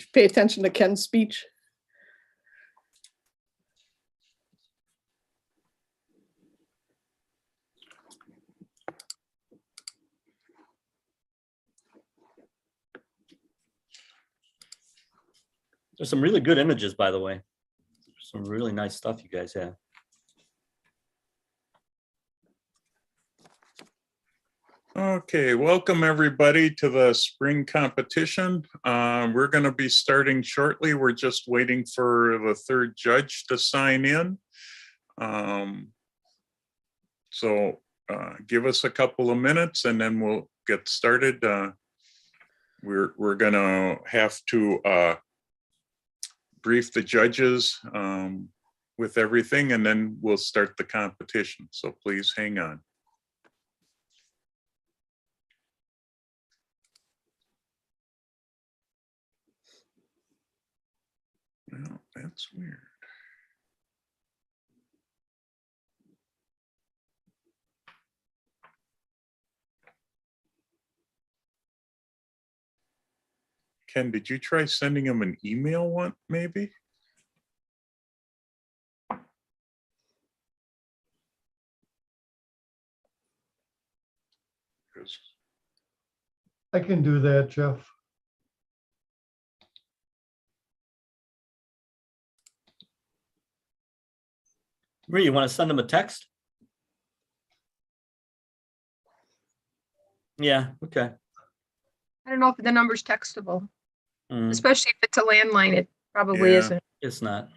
pay attention to Ken's speech. There's some really good images, by the way. Some really nice stuff you guys have. Okay, welcome everybody to the spring competition. We're going to be starting shortly. We're just waiting for the third judge to sign in. So give us a couple of minutes and then we'll get started. We're going to have to brief the judges with everything, and then we'll start the competition. So please hang on. Well, that's weird. Ken, did you try sending him an email one, maybe? I can do that, Jeff. Marie, you want to send them a text? Yeah, okay. I don't know if the number's textable, Mm, especially if it's a landline. It probably Yeah. isn't. it's not.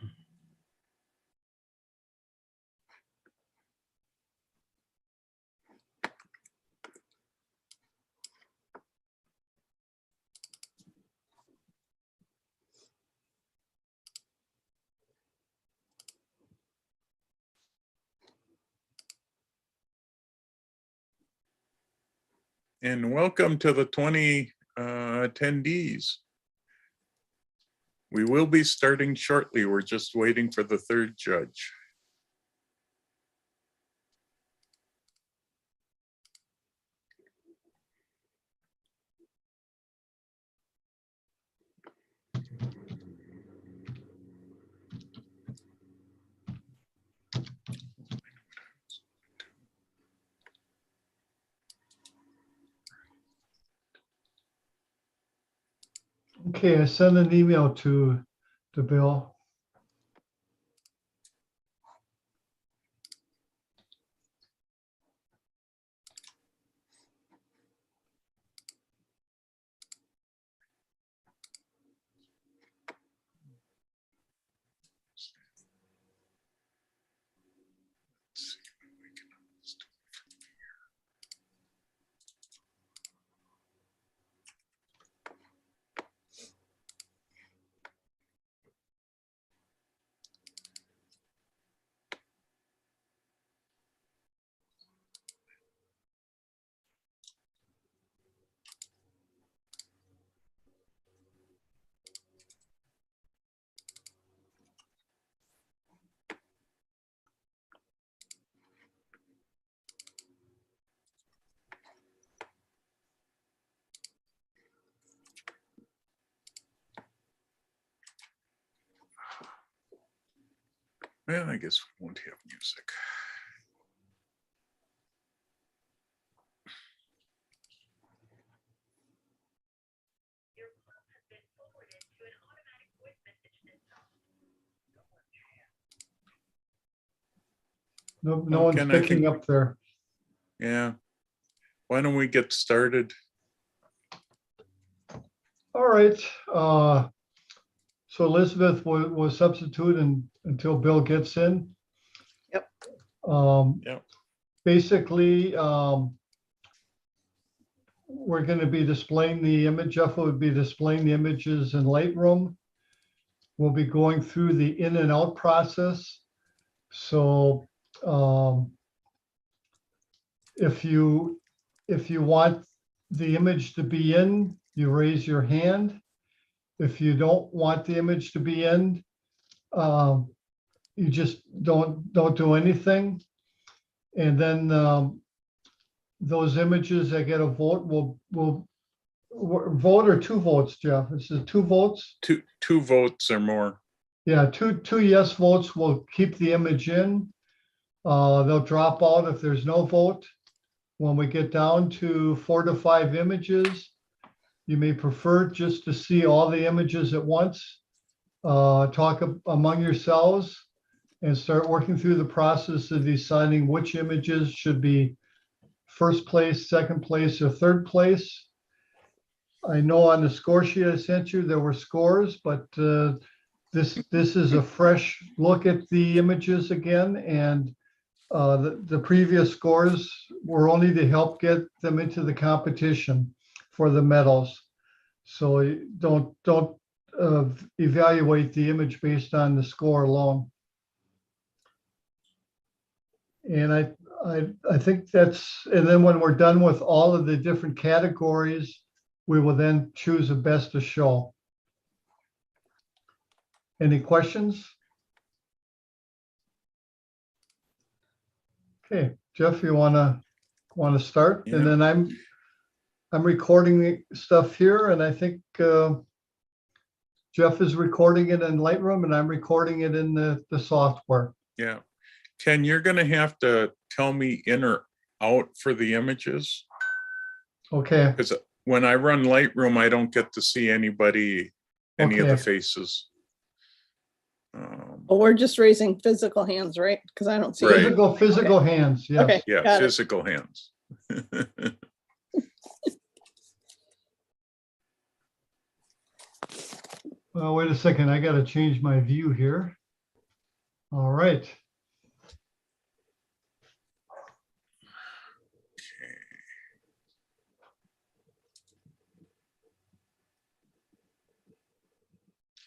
And welcome to the 20 attendees. We will be starting shortly. We're just waiting for the third judge. Okay, I sent an email to Bill. Let's see if we can almost do it from here. Well, I guess we won't have music. No Oh, one's Ken, I picking think- up there. Yeah. Why don't we get started? All right. So Elizabeth will substitute until Bill gets in. Yep. Yep. Basically, we're going to be displaying the image. Jeff will be displaying the images in Lightroom. We'll be going through the in and out process. So if you want the image to be in, you raise your hand. If you don't want the image to be in, you just don't do anything. And then those images that get a vote will vote or two votes, Jeff? This is two votes? Two votes or more. Yeah, two yes votes will keep the image in. They'll drop out if there's no vote. When we get down to 4 to 5 images, you may prefer just to see all the images at once. Talk among yourselves and start working through the process of deciding which images should be first place, second place, or third place. I know on the score sheet I sent you, there were scores, but this is a fresh look at the images again, and the previous scores were only to help get them into the competition for the medals. So don't evaluate the image based on the score alone. And I think that's, and then when we're done with all of the different categories, we will then choose a best of show. Any questions? Okay, Jeff, you wanna start? And Yeah. then I'm recording the stuff here, and I think Jeff is recording it in Lightroom, and I'm recording it in the software. Yeah. Ken, you're gonna have to tell me in or out for the images, Okay, because when I run Lightroom, I don't get to see anybody, any of the Okay. faces. Well, we're just raising physical hands, right? Because I don't see. Right. physical hands, yes. Okay, Yeah, got it. physical hands. Well, wait a second, I gotta change my view here. All right.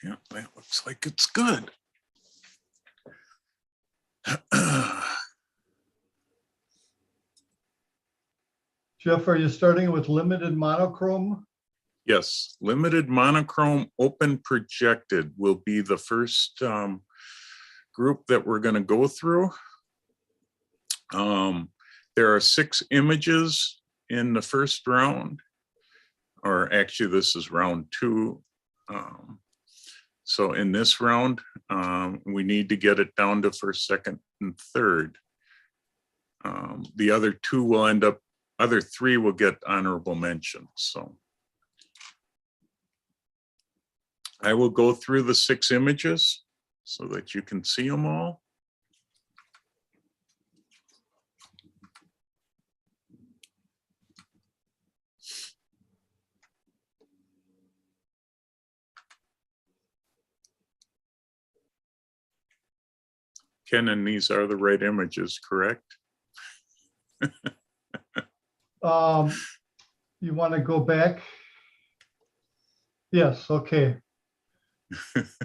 Yeah, that looks like it's good. Jeff, are you starting with limited monochrome? Yes, limited monochrome open projected will be the first group that we're going to go through. There are 6 images in the first round, or actually this is round 2. So in this round, we need to get it down to first, second, and third. The other 2 will end up, other 3 will get honorable mentions. So I will go through the 6 images so that you can see them all. Ken, and these are the right images, correct? You want to go back? Yes, okay.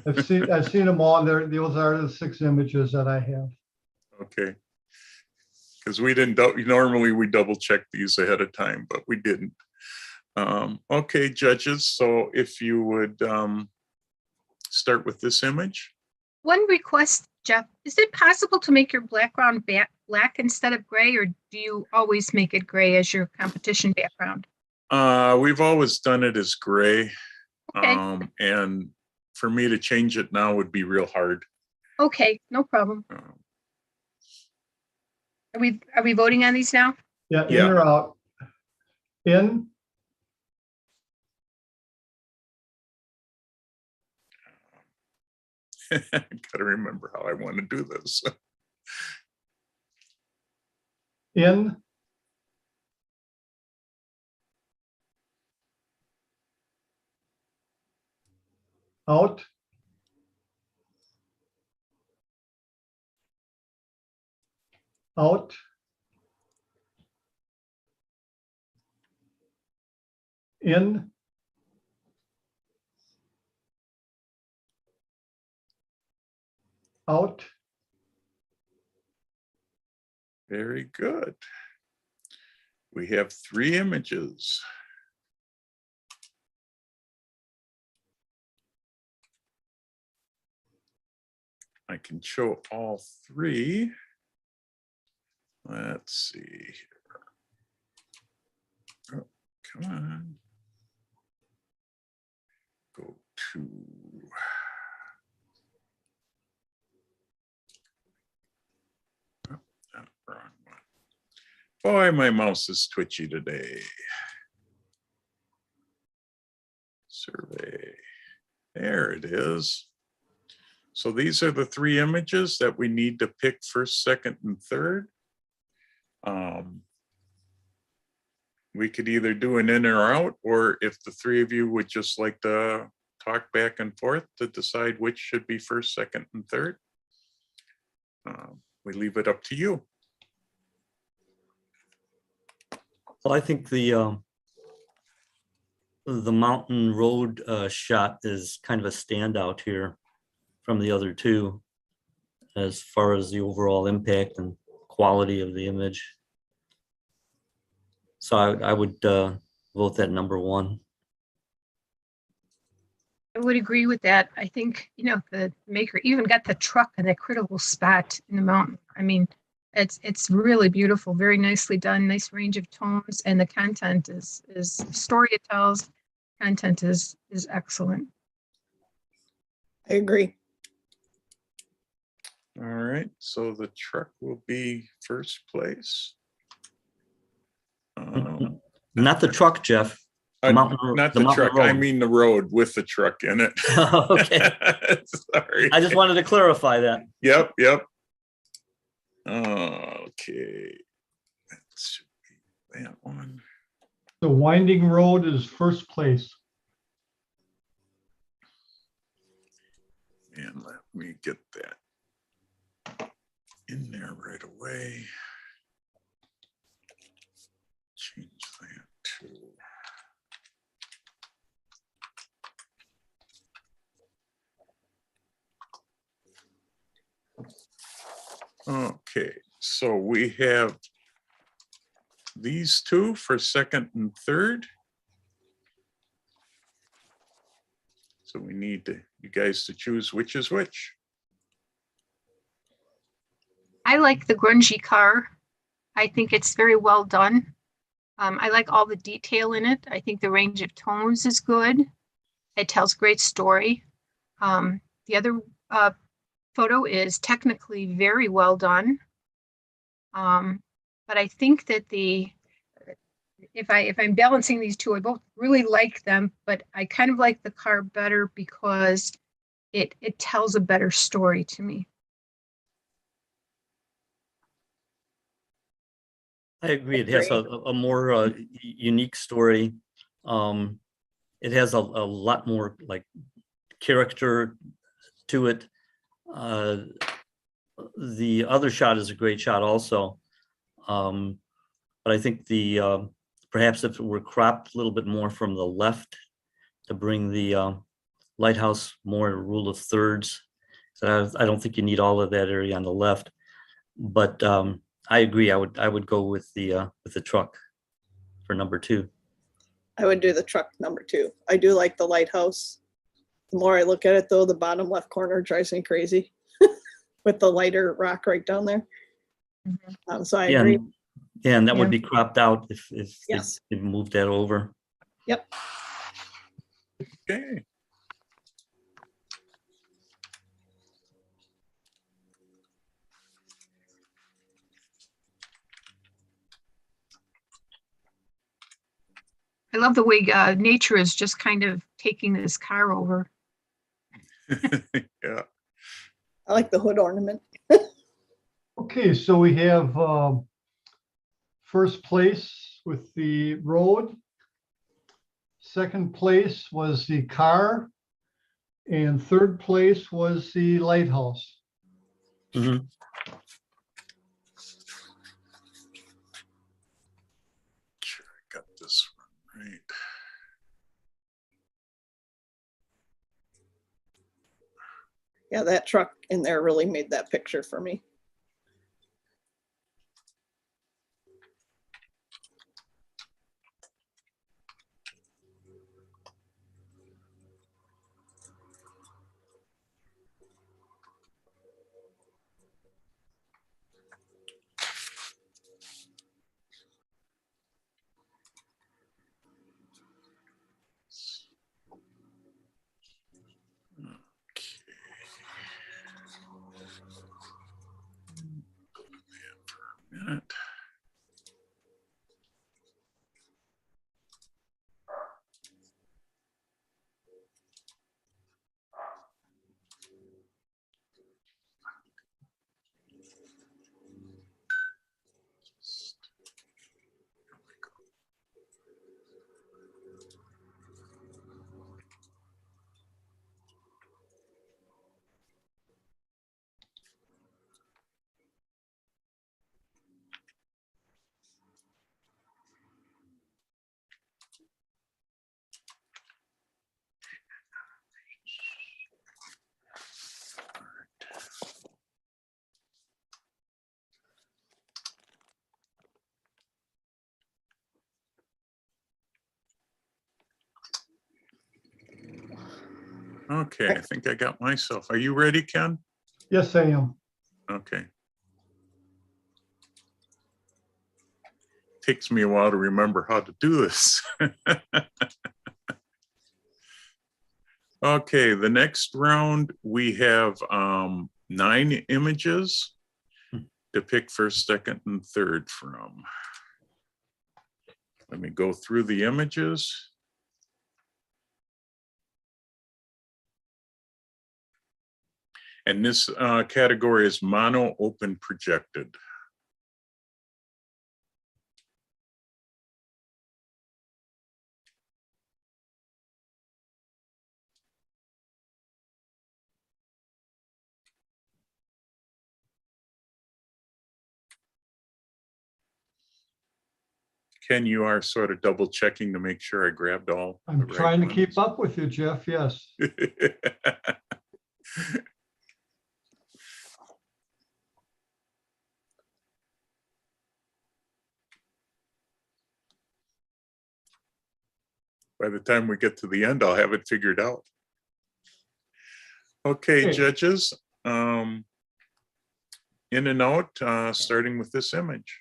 I've seen them all. Those are the 6 images that I have. Okay. Because we didn't, normally we double check these ahead of time, but we didn't. Okay, judges, so if you would start with this image. One request, Jeff, is it possible to make your background black instead of gray, or do you always make it gray as your competition background? We've always done it as gray. Okay. And for me to change it now would be real hard. Okay, no problem. Are we voting on these now? Yeah, in Yeah. or out? In? Gotta remember how I want to do this. In? Out? Out? In? Out? Very good. We have 3 images. I can show all 3. Let's see here. Oh, come on. 2. Oh, wrong one. Boy, my mouse is twitchy today. Survey. There it is. So these are the 3 images that we need to pick first, second, and third. We could either do an in or out, or if the 3 of you would just like to talk back and forth to decide which should be first, second, and third, we leave it up to you. Well, I think the mountain road shot is kind of a standout here from the other 2 as far as the overall impact and quality of the image. So I would vote that number 1. I would agree with that. I think, the maker even got the truck in that critical spot in the mountain. I mean, it's really beautiful, very nicely done, nice range of tones, and the content is story it tells. Content is excellent. I agree. All right, so the truck will be first place. Not the truck, Jeff. The mountain, Not the the mountain truck, I road. mean the road with the truck in it. Okay. Sorry. I just wanted to clarify that. Yep. Okay. That should be that one. The winding road is first place. And let me get that in there right away. Change that to. Okay, so we have these 2 for second and third. So we need you guys to choose which is which. I like the grungy car. I think it's very well done. I like all the detail in it. I think the range of tones is good. It tells a great story. The other photo is technically very well done. But I think that if I'm balancing these 2, I both really like them, but I kind of like the car better because it tells a better story to me. I agree. It has a more unique story. It has a lot more like character to it. The other shot is a great shot also. But I think perhaps if it were cropped a little bit more from the left to bring the lighthouse more rule of thirds. So I don't think you need all of that area on the left. But I agree. I would go with the truck for number 2. I would do the truck number 2. I do like the lighthouse. The more I look at it though, the bottom left corner drives me crazy with the lighter rock right down there. So I agree. And that would Yeah. be cropped out if Yes. they moved that over. Yep. Okay. I love the way nature is just kind of taking this car over. Yeah. I like the hood ornament. Okay, so we have first place with the road. Second place was the car. And third place was the lighthouse. Mhm. Sure, I got this one right. Yeah, that truck in there really made that picture for me. minute. Okay, I think I got myself. Are you ready, Ken? Yes, I am. Okay. Takes me a while to remember how to do this. Okay, the next round, we have 9 images to pick first, second, and third from. Let me go through the images. And this category is mono open projected. Ken, you are sort of double checking to make sure I grabbed all. I'm trying to keep up with you, Jeff. Yes. By the time we get to the end, I'll have it figured out. Okay, Okay. judges, in and out, starting with this image.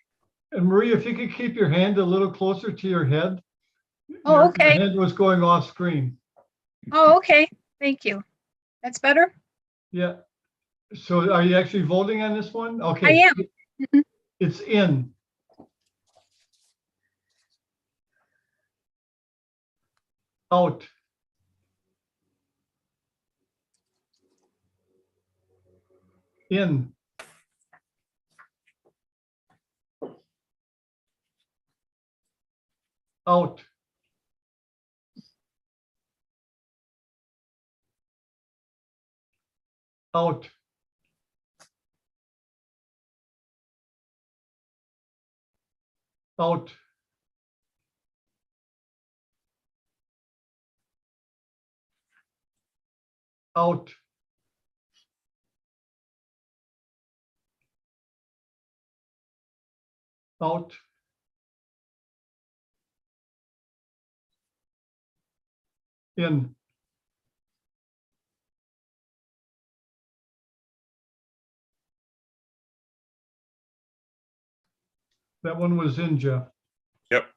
And Maria, if you could keep your hand a little closer to your head. Oh, Your okay. hand was going off screen. Oh, okay. Thank you. That's better? Yeah. So are you actually voting on this one? I Okay. am. Mhm. It's in. Out. In. Out. Out. Out. Out. Out. In. That one was in, Jeff. Yep.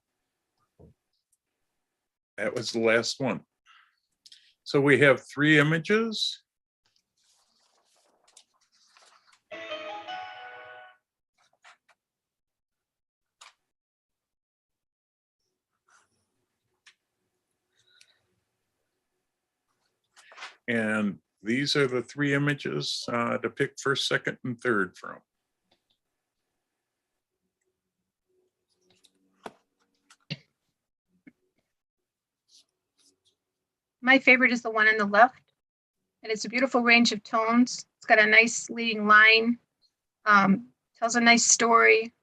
That was the last one. So we have 3 images. And these are the 3 images to pick first, second, and third from. My favorite is the one on the left. And it's a beautiful range of tones. It's got a nice leading line. Tells a nice story.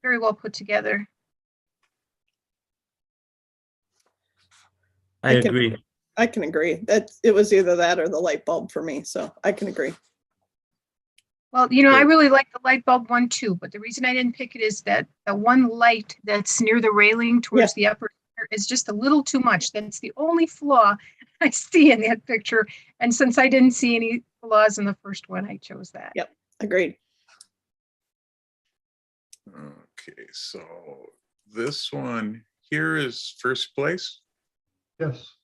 Very well put together. I I can- agree. I can agree that it was either that or the light bulb for me. So I can agree. Well, you know, I Good. really like the light bulb one too, but the reason I didn't pick it is that the one light that's near the railing towards the upper is just a little too much. That's the only flaw I see in that picture. And since I didn't see any flaws in the first one, I chose that. Yep. Agreed. Okay, so this one here is first place. Yes.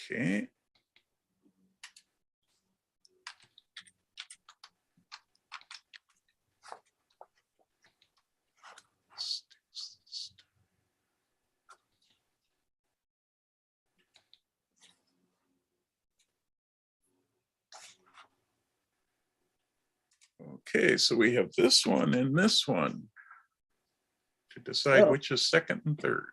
Okay. Okay, so we have this one and this one to decide Oh. which is second and third.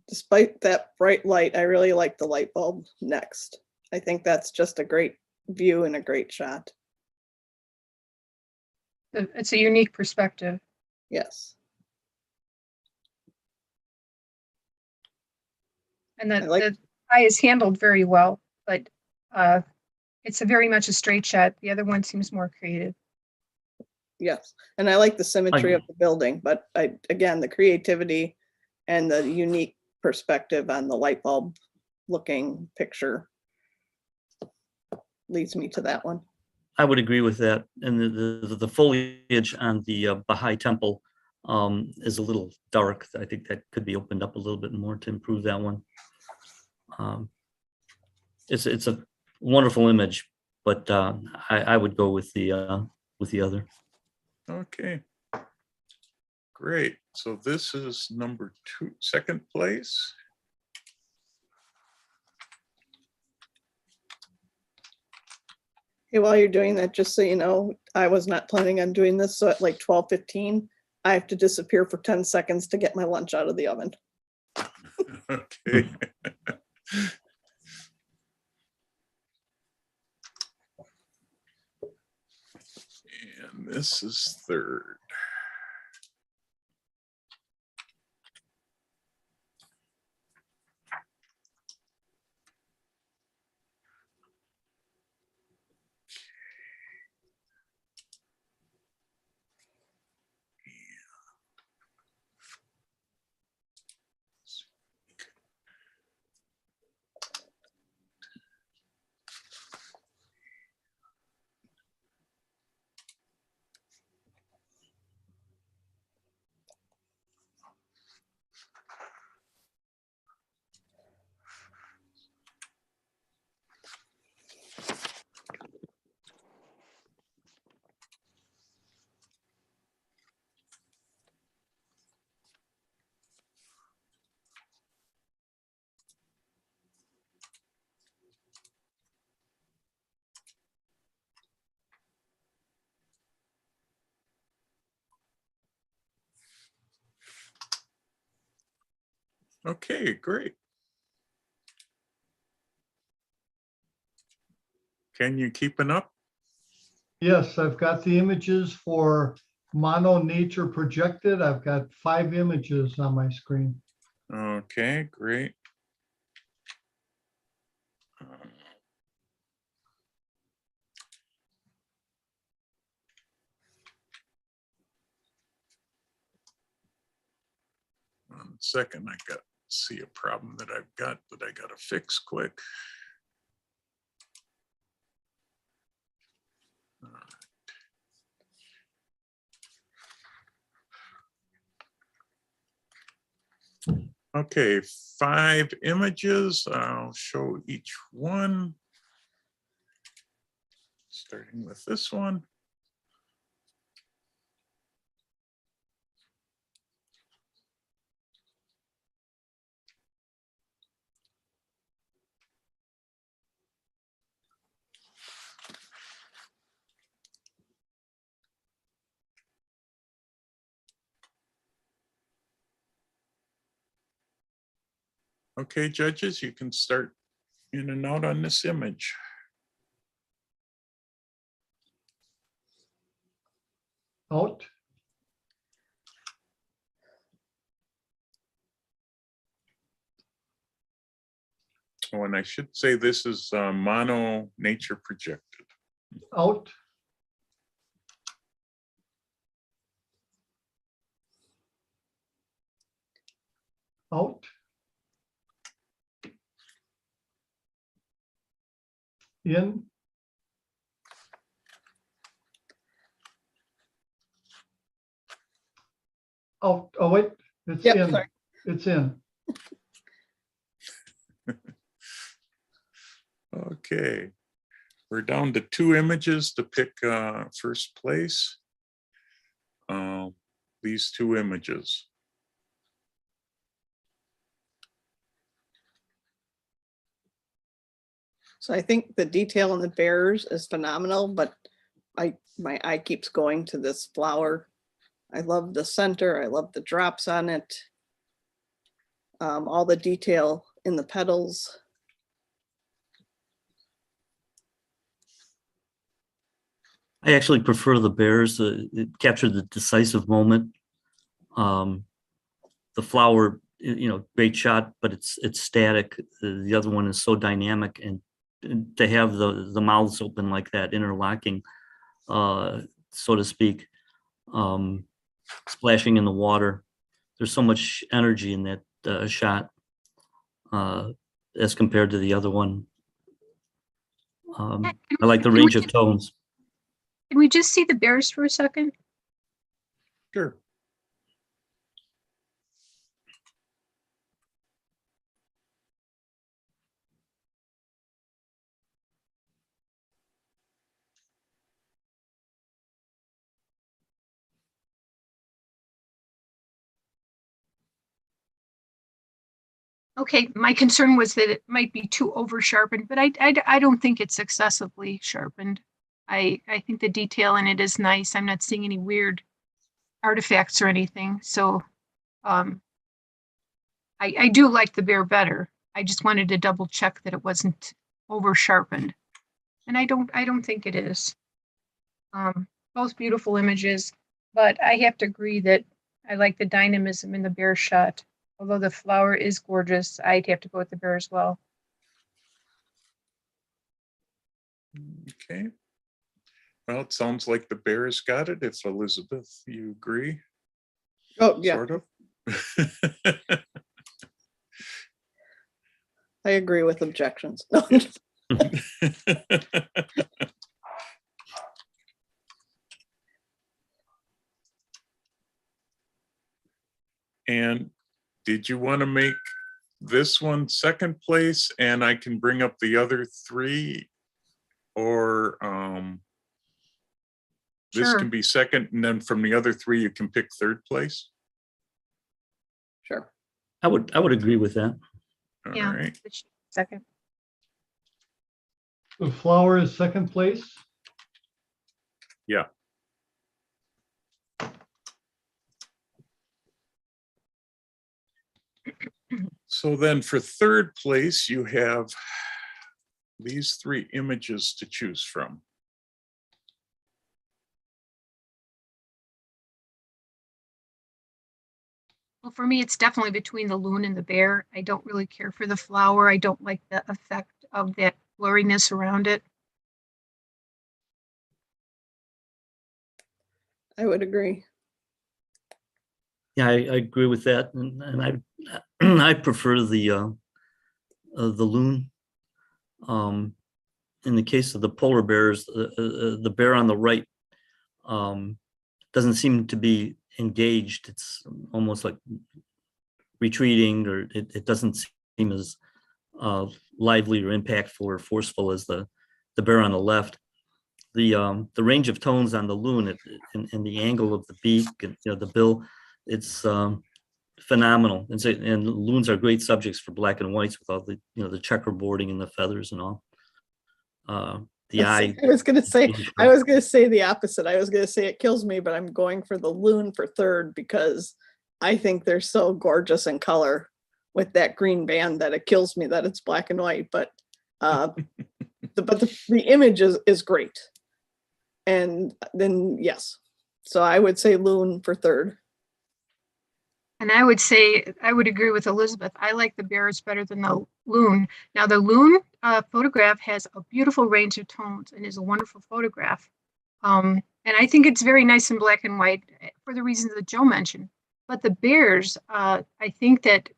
Despite that bright light, I really like the light bulb next. I think that's just a great view and a great shot. It's a unique perspective. Yes. And I like- the eye is handled very well, but it's a very much a straight shot. The other one seems more creative. Yes. And I like the symmetry I- of the building, but again, the creativity and the unique perspective on the light bulb looking picture leads me to that one. I would agree with that. And the foliage on the Baha'i temple is a little dark. I think that could be opened up a little bit more to improve that one. It's a wonderful image, but I would go with the other. Okay. Great. So this is number 2, second place. Hey, while you're doing that, just so you know, I was not planning on doing this. So at like 12:15, I have to disappear for 10 seconds to get my lunch out of the oven. Okay. And this is third. Okay, great. Can you keeping up? Yes, I've got the images for mono nature projected. I've got 5 images on my screen. Okay, great. One second, I got see a problem that I've got that I got to fix quick. Okay, 5 images. I'll show each one. Starting with this one. Okay, judges, you can start in and out on this image. Out. Oh, and I should say this is mono nature projected. Out. Out. In. Out. Oh, wait, it's Yep, in. sorry. It's in. Okay, we're down to 2 images to pick first place. These 2 images. So I think the detail in the bears is phenomenal, but my eye keeps going to this flower. I love the center. I love the drops on it. All the detail in the petals. I actually prefer the bears. It captured the decisive moment. The flower, great shot, but it's static. The other one is so dynamic, and to have the mouths open like that, interlocking, so to speak, splashing in the water. There's so much energy in that shot as compared to the other one. I like the range of tones. Can we just see the bears for a second? Sure. Okay, my concern was that it might be too over sharpened, but I don't think it's excessively sharpened. I think the detail in it is nice. I'm not seeing any weird artifacts or anything. So I do like the bear better. I just wanted to double check that it wasn't over sharpened. And I don't think it is. Both beautiful images, but I have to agree that I like the dynamism in the bear shot. Although the flower is gorgeous, I'd have to go with the bear as well. Okay. Well, it sounds like the bears got it. If Elizabeth, you agree? Oh, yeah, Sort of. I agree with objections. And did you want to make this one second place and I can bring up the other three? Or this Sure. can be second, and then from the other three, you can pick third place? Sure. I would agree with that. All Yeah. right. Second. The flower is second place. Yeah. So then for third place, you have these three images to choose from. Well, for me, it's definitely between the loon and the bear. I don't really care for the flower. I don't like the effect of that blurriness around it. I would agree. Yeah, I agree with that, and I I prefer the loon. In the case of the polar bears, the bear on the right doesn't seem to be engaged. It's almost like retreating, or it doesn't seem as lively or impactful or forceful as the bear on the left. The range of tones on the loon and the angle of the beak and the bill, it's phenomenal. And loons are great subjects for black and whites with all the the checkerboarding and the feathers and all. The eye. I was gonna say the opposite. I was gonna say it kills me, but I'm going for the loon for third because I think they're so gorgeous in color with that green band that it kills me that it's black and white. But the image is great. And then yes, so I would say loon for third. And I would say, I would agree with Elizabeth. I like the bears better than the loon. Now, the loon photograph has a beautiful range of tones and is a wonderful photograph. And I think it's very nice in black and white for the reasons that Joe mentioned. But the bears, I think that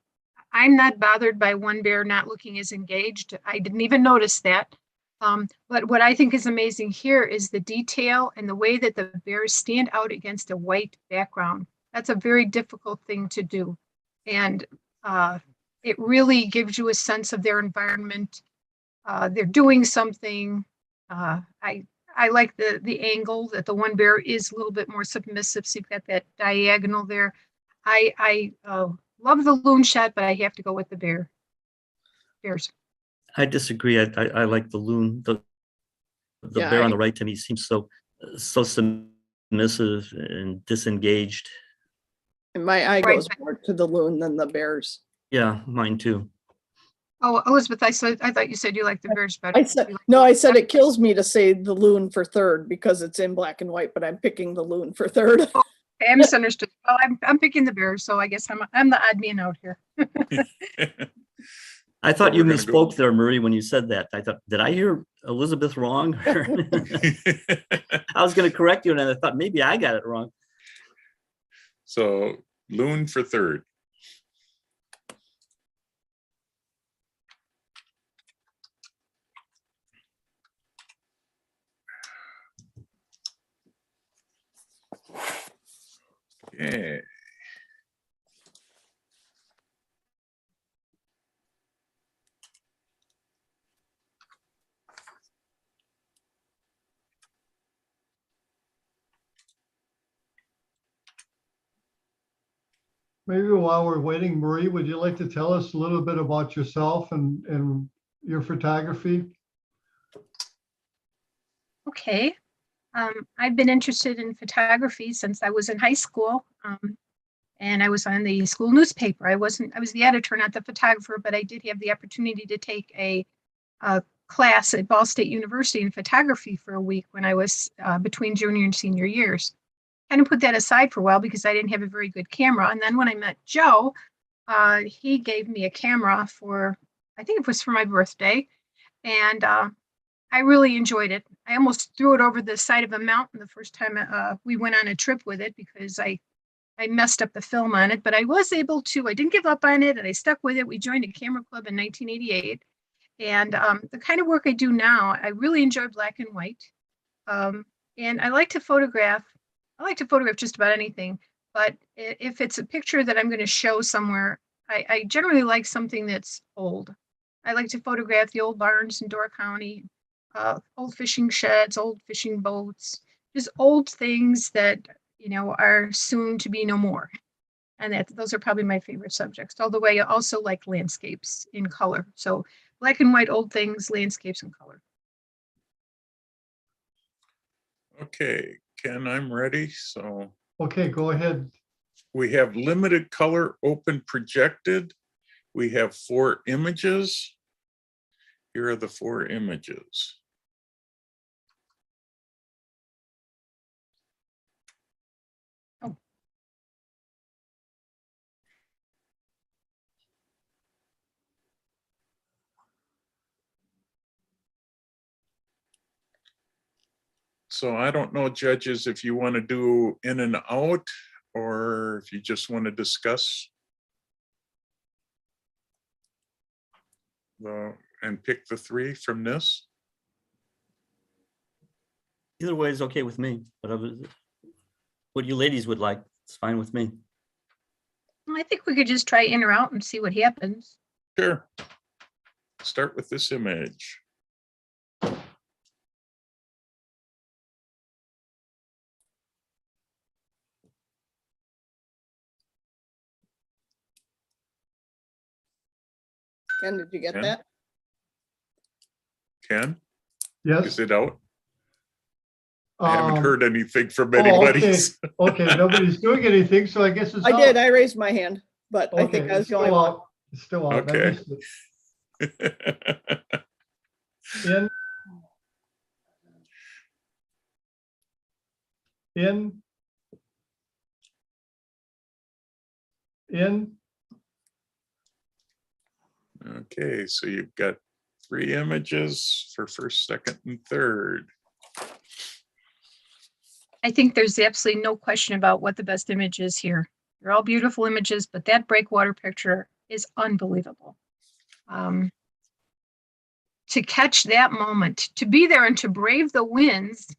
I'm not bothered by one bear not looking as engaged. I didn't even notice that. But what I think is amazing here is the detail and the way that the bears stand out against a white background. That's a very difficult thing to do. And it really gives you a sense of their environment. They're doing something. I like the angle that the one bear is a little bit more submissive. So you've got that diagonal there. I love the loon shot, but I have to go with the bears. I disagree. I like the loon. The bear on the right to me seems so so submissive and disengaged. And my eye Right. goes more to the loon than the bears. Yeah, mine too. Oh, Elizabeth, I thought you said you like the bears better. I said, no, I said it kills me to say the loon for third because it's in black and white, but I'm picking the loon for third. I misunderstood. Well, I'm picking the bears, so I guess I'm the odd man out here. I thought you we're gonna go- misspoke there, Marie, when you said that. I thought, did I hear Elizabeth wrong? I was going to correct you, and I thought maybe I got it wrong. So loon for third. Yeah. Maybe while we're waiting, Marie, would you like to tell us a little bit about yourself and your photography? Okay. I've been interested in photography since I was in high school. And I was on the school newspaper. I was the editor, not the photographer, but I did have the opportunity to take a class at Ball State University in photography for a week when I was between junior and senior years. Kind of put that aside for a while because I didn't have a very good camera. And then when I met Joe, he gave me a camera for, I think it was for my birthday. And I really enjoyed it. I almost threw it over the side of a mountain the first time we went on a trip with it because I messed up the film on it, but I was able to, I didn't give up on it and I stuck with it. We joined a camera club in 1988. And the kind of work I do now, I really enjoy black and white. And I like to photograph just about anything, but if it's a picture that I'm going to show somewhere, I generally like something that's old. I like to photograph the old barns in Door County, old fishing sheds, old fishing boats, just old things that, you know, are soon to be no more. And those are probably my favorite subjects. Although I also like landscapes in color. So black and white, old things, landscapes in color. Okay, Ken, I'm ready. So Okay, go ahead. we have limited color, open projected. We have 4 images. Here are the 4 images. So I don't know, judges, if you want to do in and out or if you just want to discuss and pick the 3 from this. Either way is okay with me, but what you ladies would like, it's fine with me. I think we could just try in or out and see what happens. Sure. Start with this image. Ken, did you get Ken? that? Ken, Yes. is it out? I haven't heard anything from oh, anybody. okay. Okay, nobody's doing anything, so I guess it's I did. out. I raised my hand, but I think Okay, I was it's the only still one. out. It's still out. I Okay. missed it. In. Okay, so you've got 3 images for first, second, and third. I think there's absolutely no question about what the best image is here. They're all beautiful images, but that breakwater picture is unbelievable. To catch that moment, to be there and to brave the winds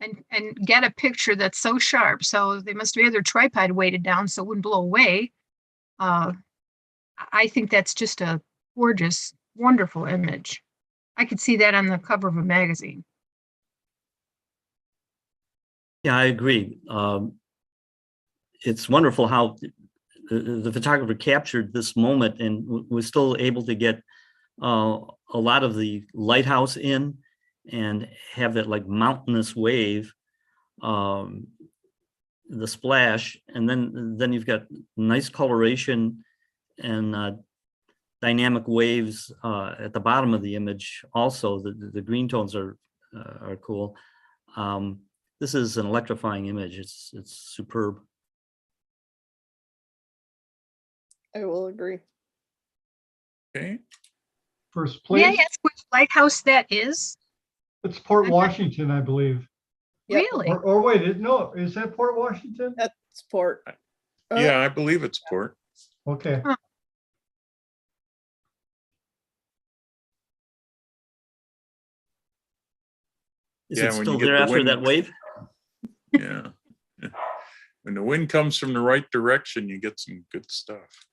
and get a picture that's so sharp. So they must have their tripod weighted down so it wouldn't blow away. I think that's just a gorgeous, wonderful image. I could see that on the cover of a magazine. Yeah, I agree. It's wonderful how the photographer captured this moment and was still able to get a lot of the lighthouse in and have that like mountainous wave the splash, and then you've got nice coloration and dynamic waves at the bottom of the image. Also, the green tones are cool. This is an electrifying image. It's superb. I will agree. Okay, First May I place, ask which lighthouse that is? it's Port Washington, I believe. Yep. Really? Or wait, no, is that Port Washington? That's Port. yeah, I believe it's Port. Okay. Is Yeah, it when still you get there the after wind. that wave? Yeah. When the wind comes from the right direction, you get some good stuff.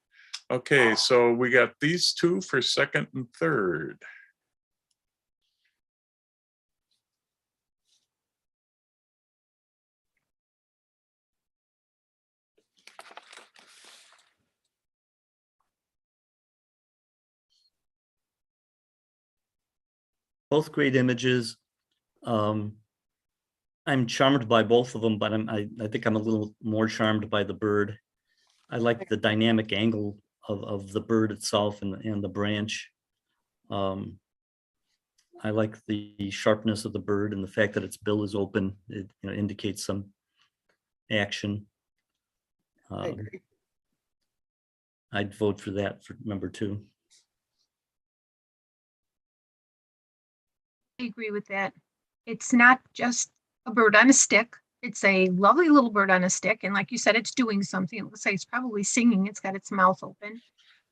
Okay, so we got these two for second and third. Both great images. I'm charmed by both of them, but I think I'm a little more charmed by the bird. I like the dynamic angle of the bird itself and the branch. I like the sharpness of the bird and the fact that its bill is open. It indicates some action. I agree. I'd vote for that for number 2. I agree with that. It's not just a bird on a stick. It's a lovely little bird on a stick. And like you said, it's doing something. It looks like it's probably singing. It's got its mouth open.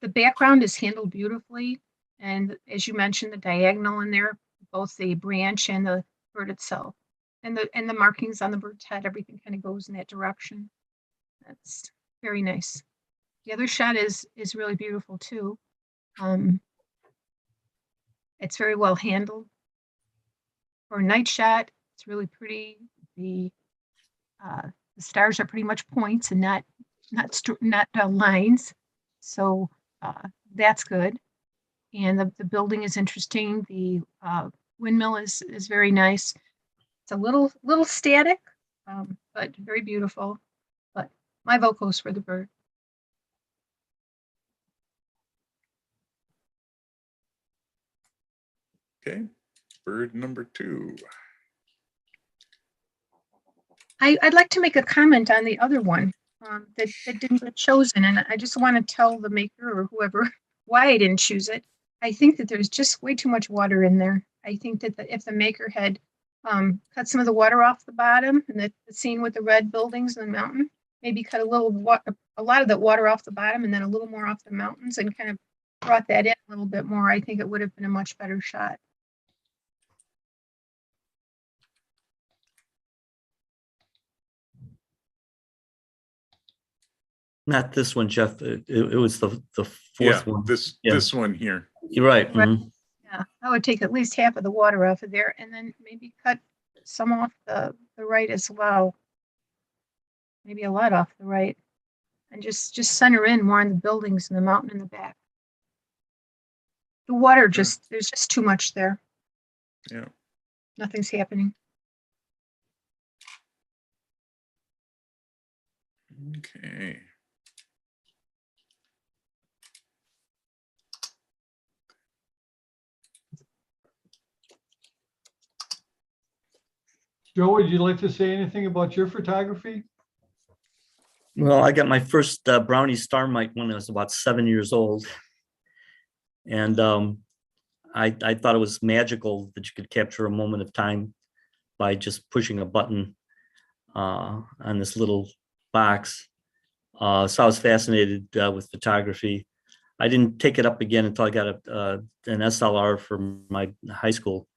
The background is handled beautifully. And as you mentioned, the diagonal in there, both the branch and the bird itself. And the markings on the bird's head, everything kind of goes in that direction. That's very nice. The other shot is really beautiful too. It's very well handled. For a night shot, it's really pretty. The stars are pretty much points and not lines, so that's good. And the building is interesting. The windmill is very nice. It's a little static, but very beautiful. But my vote goes for the bird. Okay, bird number 2. I'd like to make a comment on the other one that didn't get chosen, and I just want to tell the maker or whoever why I didn't choose it. I think that there's just way too much water in there. I think that if the maker had cut some of the water off the bottom and the scene with the red buildings and the mountain, maybe cut a lot of that water off the bottom and then a little more off the mountains and kind of brought that in a little bit more, I think it would have been a much better shot. Not this one, Jeff. It was the fourth Yeah, one. this one here. You're right. Right. Mhm. Yeah, I would take at least half of the water off of there and then maybe cut some off the right as well. Maybe a lot off the right. And just center in more on the buildings and the mountain in the back. The water there's just too much there. Yeah. Nothing's happening. Okay. Joe, would you like to say anything about your photography? Well, I got my first Brownie Star Mite when I was about 7 years old. And I thought it was magical that you could capture a moment of time by just pushing a button on this little box. So I was fascinated with photography. I didn't take it up again until I got an SLR for my high school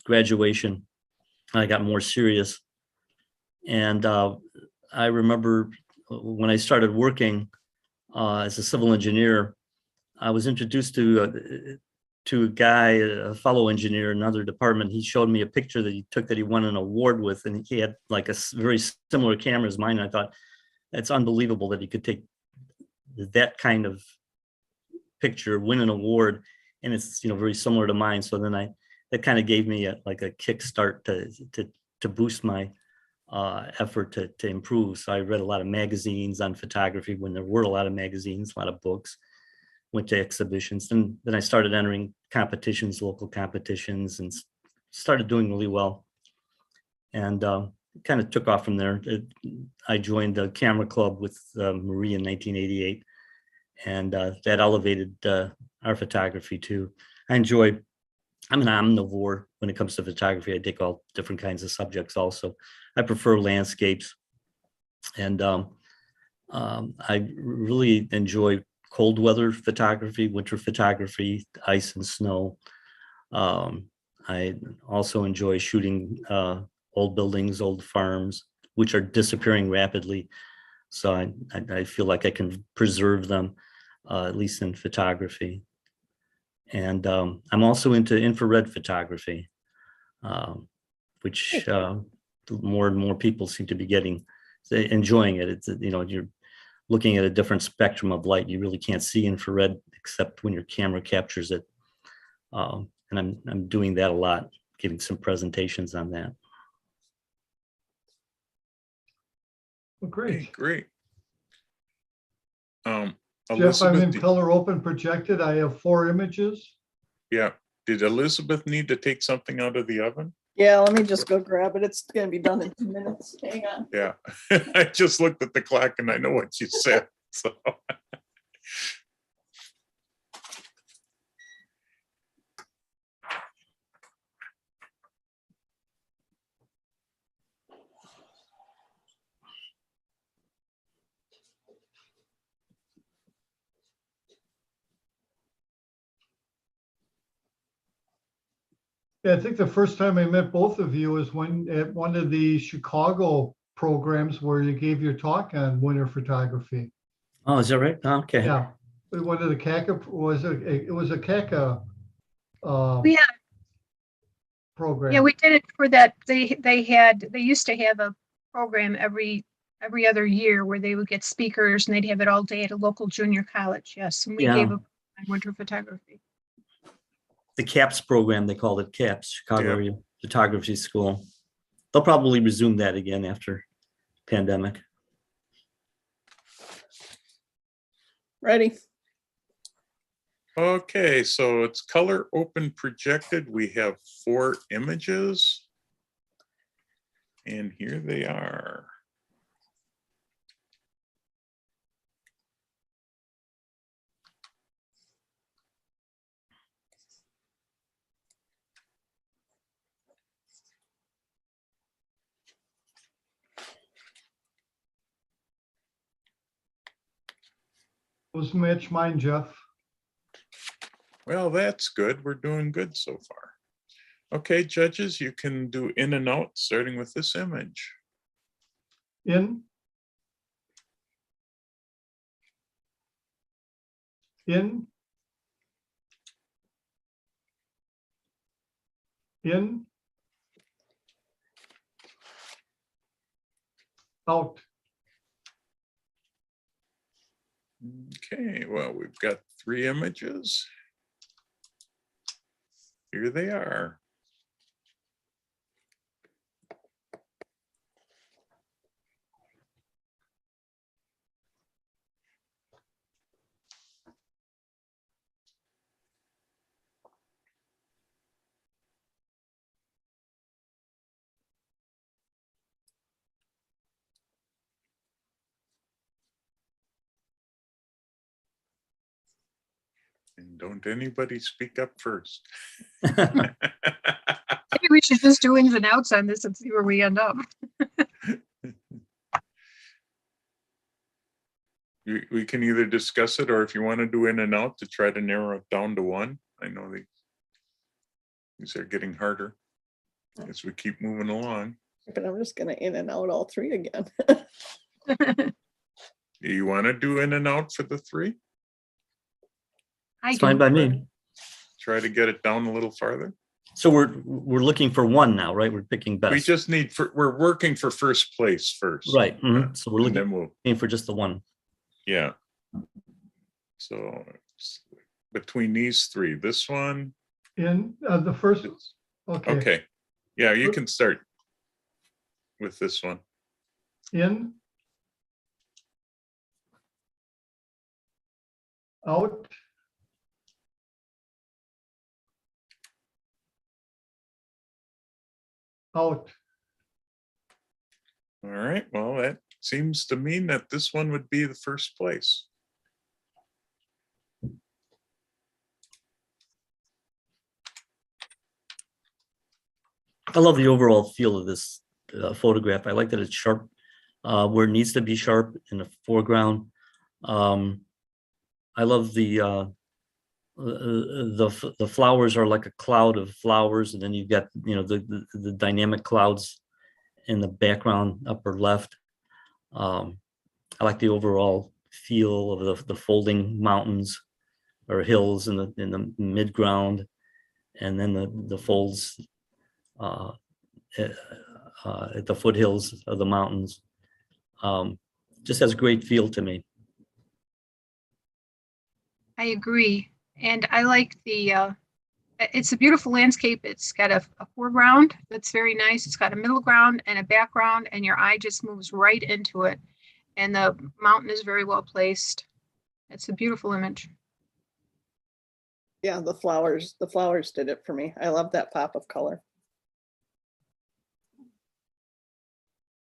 graduation. I got more serious. And I remember when I started working as a civil engineer, I was introduced to a guy, a fellow engineer in another department. He showed me a picture that he took that he won an award with, and he had like a very similar camera as mine. And I thought, it's unbelievable that he could take that kind of picture, win an award, and it's very similar to mine. So then that kind of gave me like a kickstart to boost my effort to improve. So I read a lot of magazines on photography when there were a lot of magazines, a lot of books, went to exhibitions. Then I started entering competitions, local competitions, and started doing really well. And kind of took off from there. I joined the camera club with Marie in 1988, and that elevated our photography too. I'm an omnivore when it comes to photography. I take all different kinds of subjects also. I prefer landscapes, and I really enjoy cold weather photography, winter photography, ice and snow. I also enjoy shooting old buildings, old farms, which are disappearing rapidly. So I feel like I can preserve them, at least in photography. And I'm also into infrared photography, which more and more people seem to be enjoying it. It's, you're looking at a different spectrum of light. You really can't see infrared except when your camera captures it. And I'm doing that a lot, giving some presentations on that. Well, Okay, great. great. Jeff, I'm Elizabeth, in color open projected. I have 4 images. yeah, did Elizabeth need to take something out of the oven? Yeah, let me just go grab it. It's gonna be done in 2 minutes. Hang on. Yeah, I just looked at the clock and I know what you said, so. Yeah, I think the first time I met both of you was at one of the Chicago programs where you gave your talk on winter photography. Oh, is that right? Okay. Yeah, one of the CACA it was a CACA Yeah, program. yeah, we did it for that. They used to have a program every other year where they would get speakers and they'd have it all day at a local junior college. Yes, and we Yeah. gave a winter photography. The CAPS program, they called it CAPS, Chicago Yeah. Area Photography School. They'll probably resume that again after pandemic. Ready? Okay, so it's color open projected. We have 4 images. And here they are. Those match mine, Jeff. Well, that's good. We're doing good so far. Okay, judges, you can do in and out, starting with this image. In. In. In. Out. Okay, well, we've got 3 images. Here they are. And don't anybody speak up first. Maybe we should just do ins and outs on this and see where we end up. We can either discuss it, or if you want to do in and out to try to narrow it down to 1. I know these are getting harder as we keep moving along. But I'm just gonna in and out all 3 again. Do you want to do in and out for the 3? I It's fine do. by me. Try to get it down a little farther. So we're looking for 1 now, right? We're picking best. We just need we're working for first place first. Right. Mhm. Yeah. So we're And then looking for just the 1. yeah. So it's between these 3, this one. In the first. Okay. Okay. Yeah, you can start. with this one? In. Out. Out. All right, well, that seems to mean that this one would be the first place. I love the overall feel of this photograph. I like that it's sharp where it needs to be sharp in the foreground. I love the flowers are like a cloud of flowers, and then you've got, you know, the dynamic clouds in the background, upper left. I like the overall feel of the folding mountains or hills in the mid ground, and then the folds at the foothills of the mountains. Just has a great feel to me. I agree. And I like it's a beautiful landscape. It's got a foreground that's very nice. It's got a middle ground and a background, and your eye just moves right into it. And the mountain is very well placed. It's a beautiful image. Yeah, the flowers did it for me. I love that pop of color.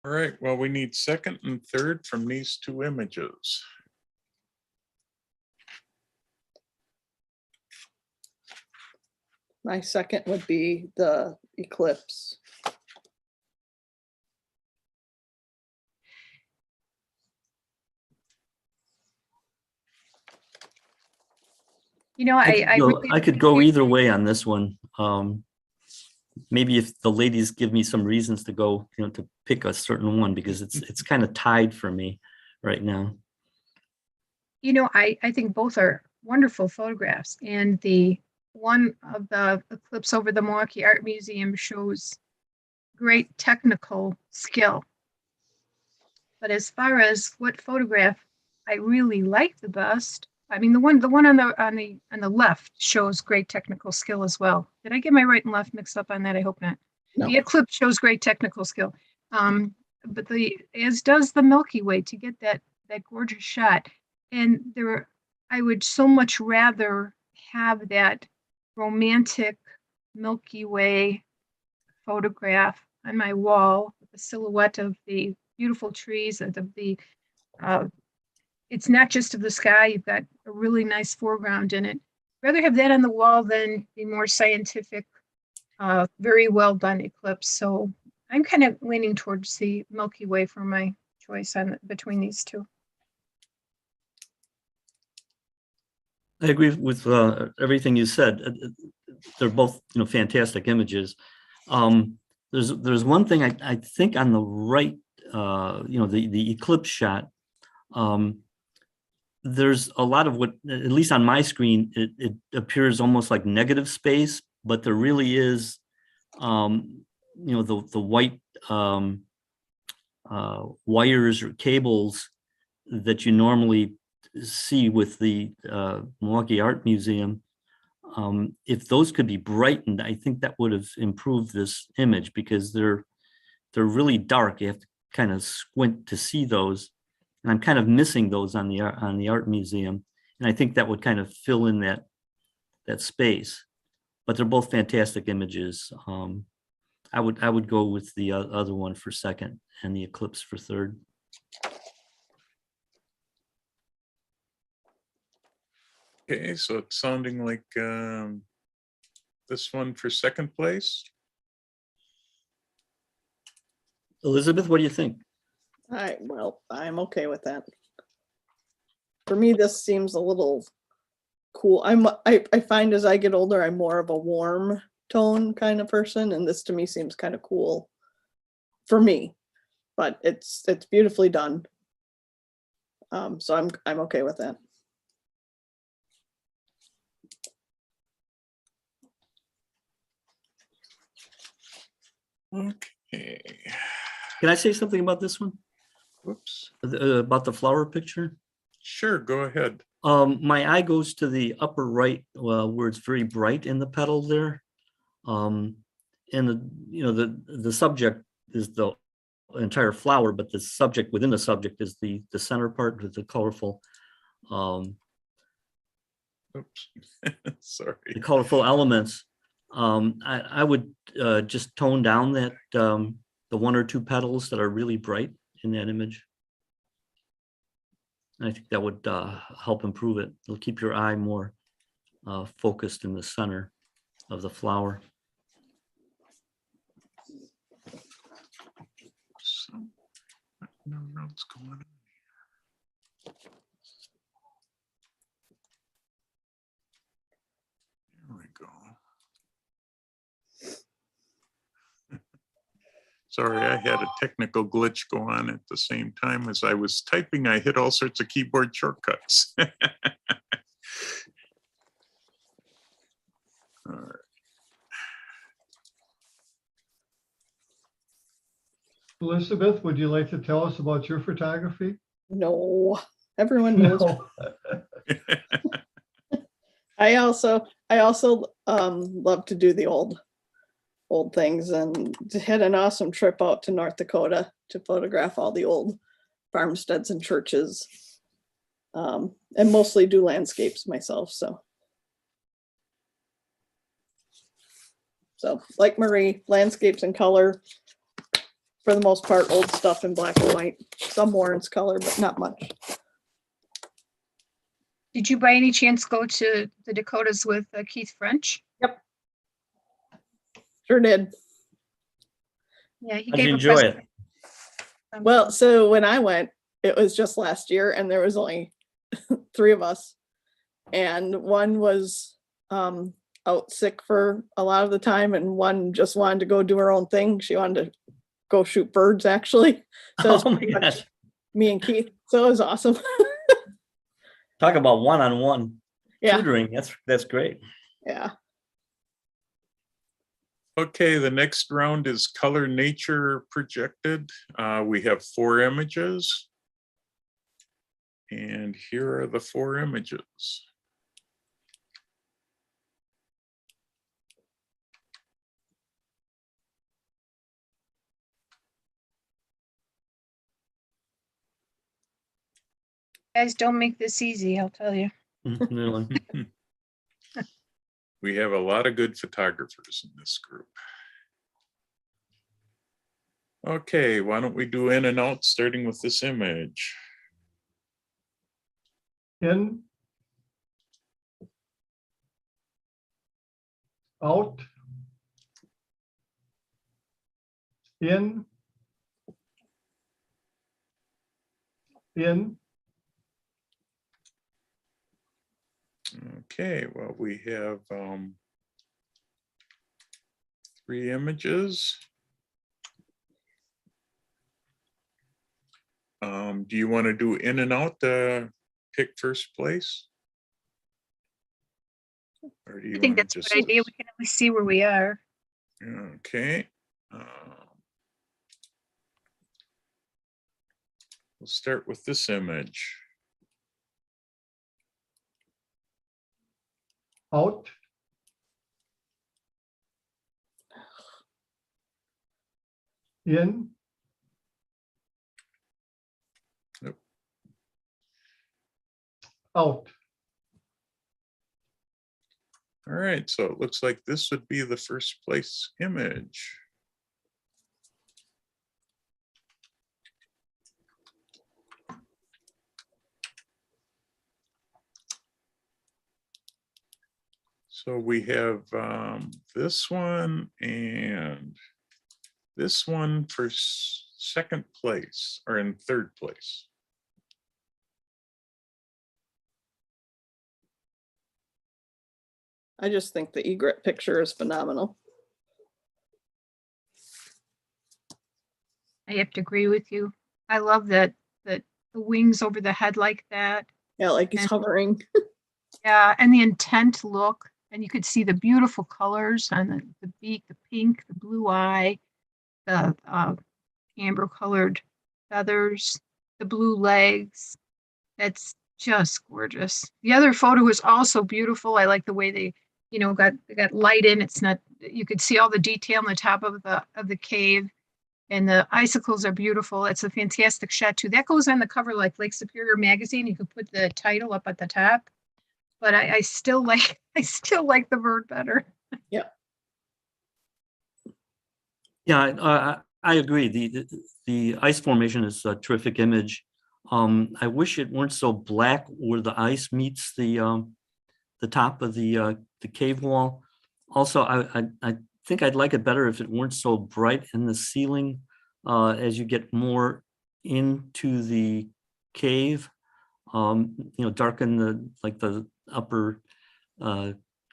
All right, well, we need second and third from these two images. My second would be the eclipse. You know, I could go either way on this one. Maybe if the ladies give me some reasons to go, you know, to pick a certain one, because it's kind of tied for me right now. You know, I think both are wonderful photographs, and the one of the eclipse over the Milwaukee Art Museum shows great technical skill. But as far as what photograph I really like the best, I mean, the one on the left shows great technical skill as well. Did I get my right and left mixed up on that? I hope not. No. The eclipse shows great technical skill, but as does the Milky Way, to get that gorgeous shot. And I would so much rather have that romantic Milky Way photograph on my wall with the silhouette of the beautiful trees and of the it's not just of the sky, you've got a really nice foreground in it. Rather have that on the wall than the more scientific, very well done eclipse. So I'm kind of leaning towards the Milky Way for my choice between these two. I agree with everything you said. They're both, you know, fantastic images. There's one thing I think on the right, you know, the eclipse shot. There's a lot of what, at least on my screen, it appears almost like negative space, but there really is, you know, the white wires or cables that you normally see with the Milwaukee Art Museum. If those could be brightened, I think that would have improved this image, because they're really dark. You have to kind of squint to see those. And I'm kind of missing those on the art museum, and I think that would kind of fill in that space. But they're both fantastic images. I would go with the other one for second and the eclipse for third. Okay, so it's sounding like this one for second place. Elizabeth, what do you think? Well, I'm okay with that. For me, this seems a little cool. I find as I get older, I'm more of a warm tone kind of person, and this to me seems kind of cool for me. But it's beautifully done. So I'm okay with that. Okay. Can I say something about this one? Whoops. About the flower picture? Sure, go ahead. My eye goes to the upper right, where it's very bright in the petal there. And the subject is the entire flower, but the subject within the subject is the center part with the colorful, Oops. Sorry. the colorful elements. I would just tone down that the one or two petals that are really bright in that image. And I think that would help improve it. It'll keep your eye more focused in the center of the flower. So, no what's going on. There we go. Sorry, I had a technical glitch go on at the same time as I was typing. I hit all sorts of keyboard shortcuts. All right. Elizabeth, would you like to tell us about your photography? No, everyone knows. No. I also love to do the old things, and had an awesome trip out to North Dakota to photograph all the old farmsteads and churches, and mostly do landscapes myself. So like Marie, landscapes in color, for the most part, old stuff in black and white, some Warren's color, but not much. Did you by any chance go to the Dakotas with Keith French? Sure did. Yeah, he How'd you gave a enjoy it? present. Well, so when I went, it was just last year, and there was only 3 of us, and one was out sick for a lot of the time, and one just wanted to go do her own thing. She wanted to go shoot birds, actually. So it was Oh my pretty much gosh. me and Keith. So it was awesome. Talk about one-on-one Yeah, tutoring. That's great. yeah. Okay, the next round is color nature projected. We have 4 images. And here are the 4 images. Guys, don't make this easy, I'll tell you. Really. We have a lot of good photographers in this group. Okay, why don't we do in and out, starting with this image. In. Out. In. In. Okay, well, we have 3 images. Do you want to do in and out to pick first place? Or do you I think wanna that's a just? good idea. We can at least see where we are. Okay. We'll start with this image. Out. In. Yep. Out. All right, so it looks like this would be the first place image. So we have this one and this one for second place, or in third place. I just think the egret picture is phenomenal. I have to agree with you. I love that the wings over the head like that. Yeah, like he's And- hovering. Yeah, and the intent look, and you could see the beautiful colors on the beak, the pink, the blue eye, the amber colored feathers, the blue legs. It's just gorgeous. The other photo is also beautiful. I like the way they got light in. It's not, you could see all the detail on the top of the cave. And the icicles are beautiful. It's a fantastic shot too. That goes on the cover like Lake Superior magazine. You could put the title up at the top. But I still like the bird better. Yeah. Yeah, I agree. The ice formation is a terrific image. I wish it weren't so black where the ice meets the top of the cave wall. Also, I think I'd like it better if it weren't so bright in the ceiling as you get more into the cave. Darken the upper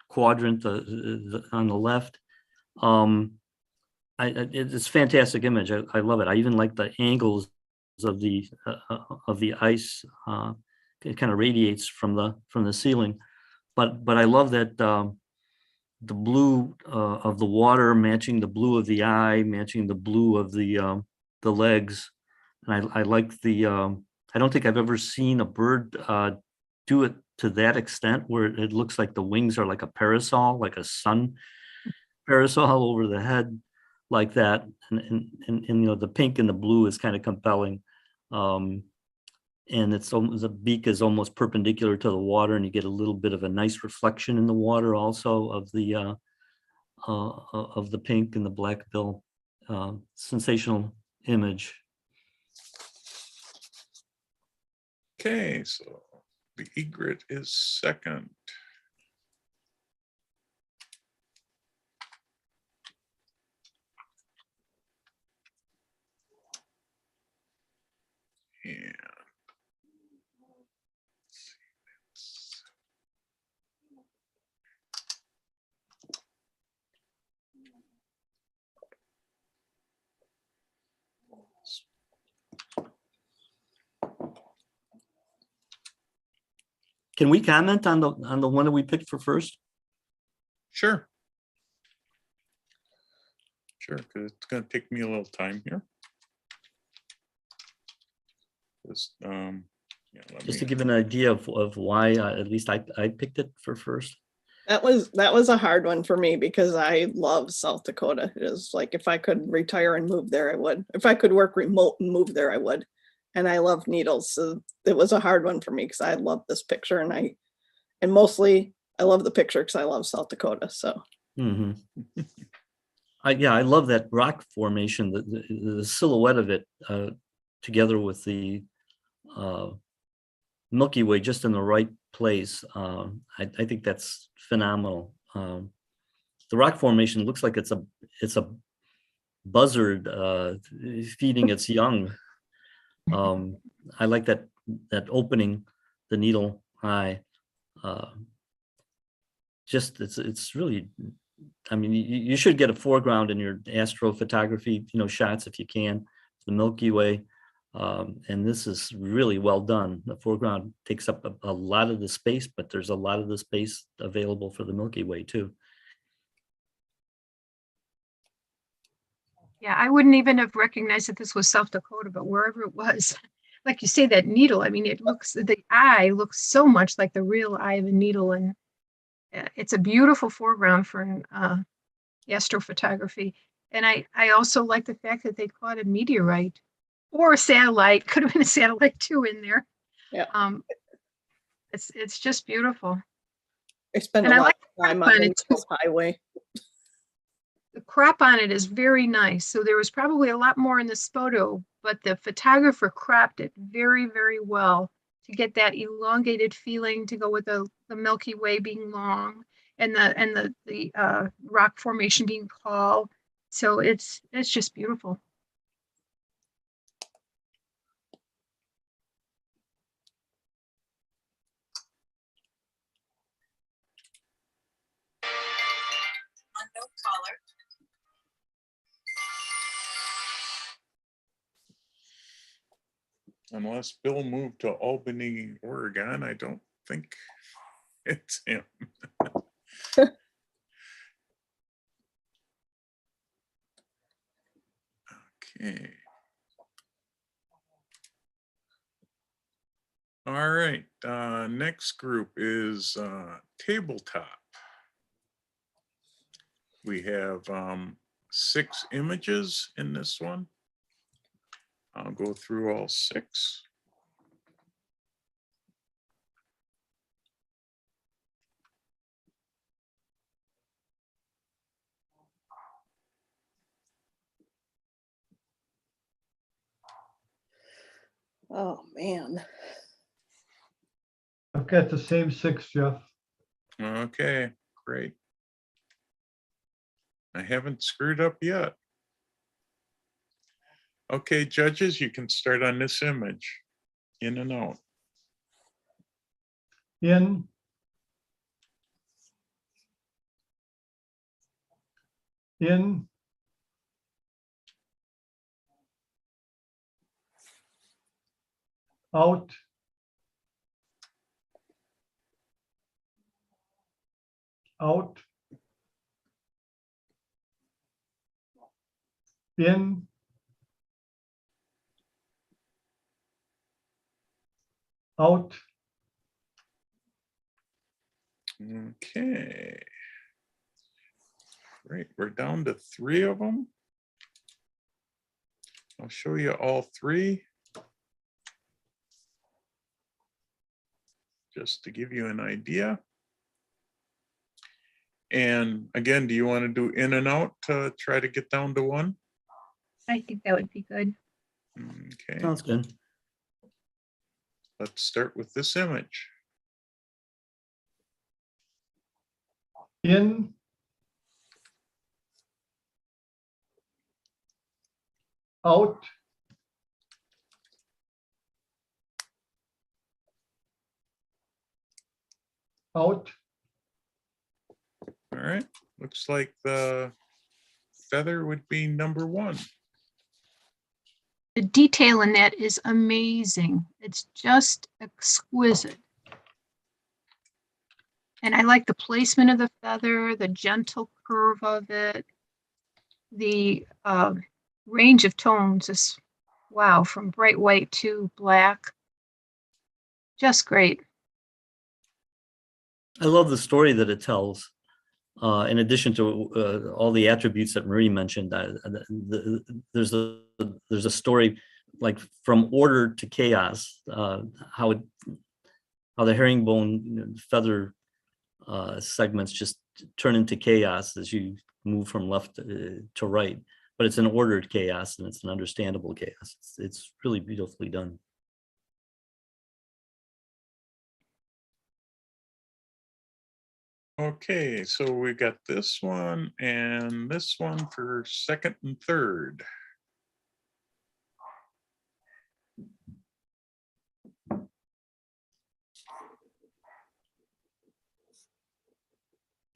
quadrant on the left. It's a fantastic image. I love it. I even like the angles of the ice. It kind of radiates from the ceiling, but I love that the blue of the water matching the blue of the eye, matching the blue of the legs, and I like the. I don't think I've ever seen a bird do it to that extent where it looks like the wings are like a parasol, like a sun parasol over the head like that. And the pink and the blue is kind of compelling. And it's almost, the beak is almost perpendicular to the water, and you get a little bit of a nice reflection in the water also of the pink and the black bill. Sensational image. Okay, so the egret is second. And Can we comment on the one that we picked for first? sure. Sure, because it's going to take me a little time here. Just, yeah, Just to give an idea of why at least I picked it for first. That was a hard one for me because I love South Dakota. It is like, if I could retire and move there, I would. If I could work remote and move there, I would. And I love needles. So it was a hard one for me because I love this picture, and mostly I love the picture because I love South Dakota. So Mm-hmm. I love that rock formation, the silhouette of it together with the Milky Way just in the right place. I think that's phenomenal. The rock formation looks like it's a buzzard feeding its young. I like that opening, the needle eye. Just it's really, I mean, you should get a foreground in your astrophotography, shots if you can, the Milky Way. And this is really well done. The foreground takes up a lot of the space, but there's a lot of the space available for the Milky Way too. Yeah, I wouldn't even have recognized that this was South Dakota, but wherever it was, like you say, that needle, I mean, the eye looks so much like the real eye of a needle, and it's a beautiful foreground for astrophotography. And I also like the fact that they caught a meteorite or a satellite. Could have been a satellite too in there. yeah, It's just beautiful. I spent And a I lot like of time the on crop on the it too. Needles Highway. The crop on it is very nice. So there was probably a lot more in this photo, but the photographer cropped it very, very well to get that elongated feeling to go with the Milky Way being long and the rock formation being tall. So it's just beautiful. Unknown caller. Unless Bill moved to Albany, Oregon, I don't think it's him. Okay. All right, next group is tabletop. We have 6 images in this one. I'll go through all 6. Oh, man. I've got the same 6, Jeff. Okay, great. I haven't screwed up yet. Okay, judges, you can start on this image. In and out. In, in, out, out, in, out, Okay. Great, we're down to 3 of them. I'll show you all 3. Just to give you an idea. And again, do you want to do in and out to try to get down to 1? I think that would be good. Okay, Sounds good. let's start with this image. in, out, out, All right, looks like the feather would be number 1. The detail in that is amazing. It's just exquisite. And I like the placement of the feather, the gentle curve of it. The range of tones is, wow, from bright white to black. Just great. I love the story that it tells. In addition to all the attributes that Marie mentioned, there's a story like from order to chaos. How the herringbone feather segments just turn into chaos as you move from left to right. But it's an ordered chaos and it's an understandable chaos. It's really beautifully done. Okay, so we got this one and this one for 2nd and 3rd.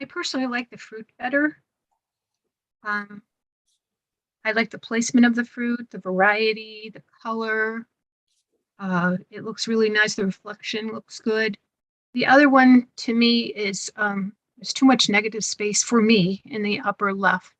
I personally like the fruit better. I like the placement of the fruit, the variety, the color. It looks really nice. The reflection looks good. The other one to me is there's too much negative space for me in the upper left.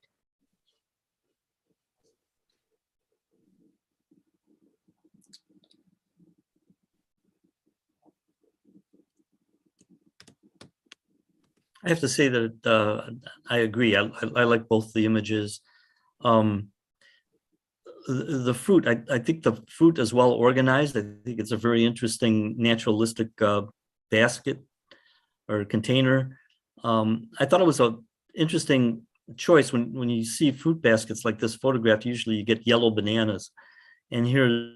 I have to say that I agree. I like both the images. The fruit, I think the fruit is well organized. I think it's a very interesting naturalistic basket or container. I thought it was an interesting choice. When you see fruit baskets like this photograph, usually you get yellow bananas. And here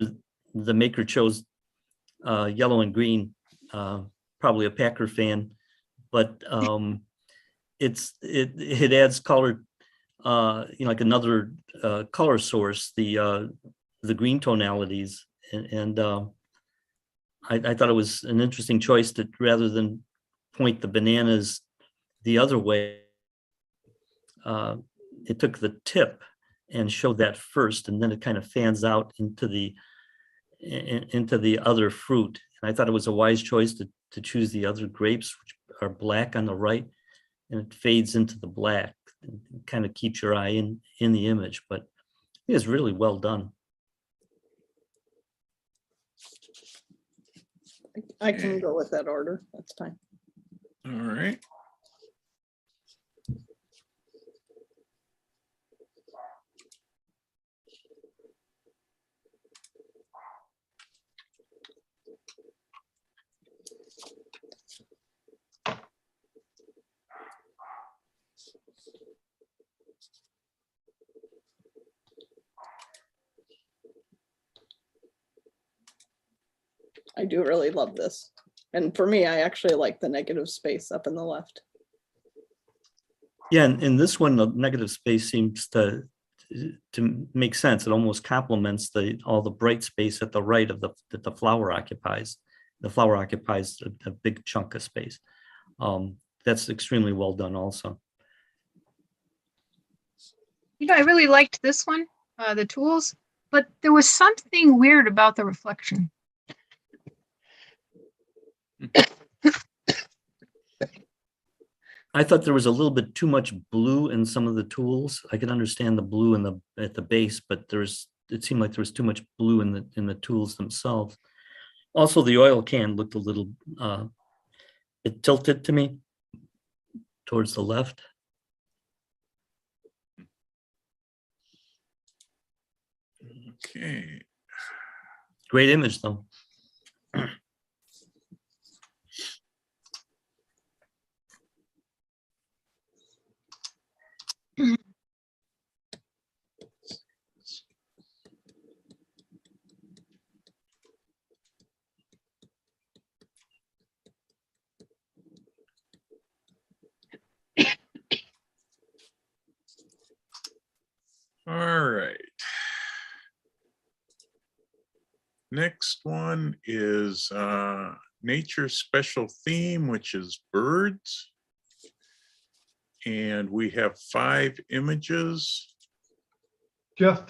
the maker chose yellow and green, probably a Packer fan. But it adds color, like another color source, the green tonalities, and I thought it was an interesting choice that rather than point the bananas the other way, it took the tip and showed that first, and then it kind of fans out into the other fruit. And I thought it was a wise choice to choose the other grapes, which are black on the right, and it fades into the black and kind of keeps your eye in the image. But it is really well done. I can go with that order. That's fine. All right. I do really love this. And for me, I actually like the negative space up in the left. Yeah, and in this one, the negative space seems to make sense. It almost complements all the bright space at the right of that the flower occupies. The flower occupies a big chunk of space. That's extremely well done also. You know, I really liked this one, the tools, but there was something weird about the reflection. I thought there was a little bit too much blue in some of the tools. I can understand the blue at the base, but it seemed like there was too much blue in the tools themselves. Also, the oil can looked a little it tilted to me towards the left. Okay. Great image though. All right. Next one is nature's special theme, which is birds. And we have 5 images. Jeff,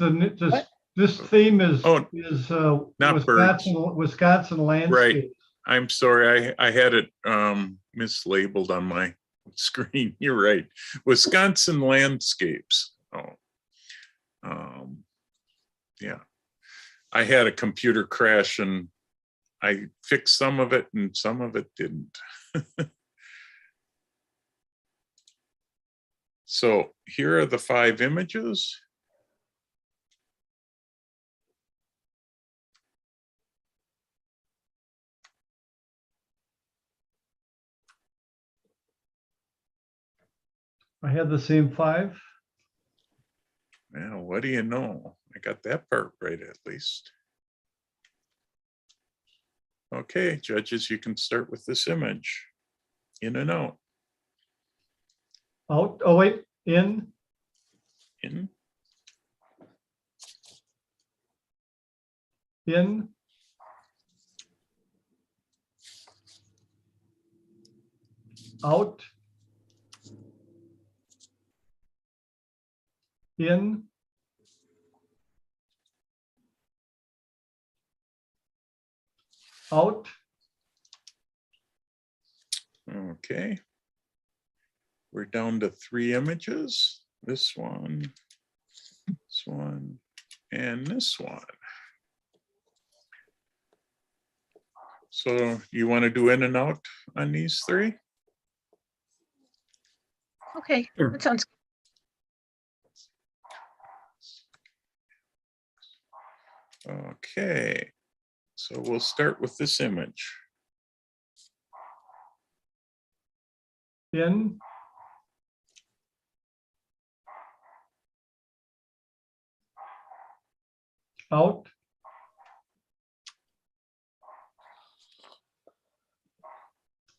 this theme is Oh, not birds. Wisconsin landscape. I'm sorry, I had it mislabeled on my screen. You're right. Wisconsin landscapes. Yeah. I had a computer crash and I fixed some of it and some of it didn't. So here are the 5 images. I had the same 5. Well, what do you know? I got that part right at least. Okay, judges, you can start with this image. In and out. Out, oh wait, in, In, in, out, in, out, okay. We're down to 3 images. This one, and this one. So you want to do in and out on these 3? Okay, Sure. that sounds Okay, so we'll start with this image. in, out,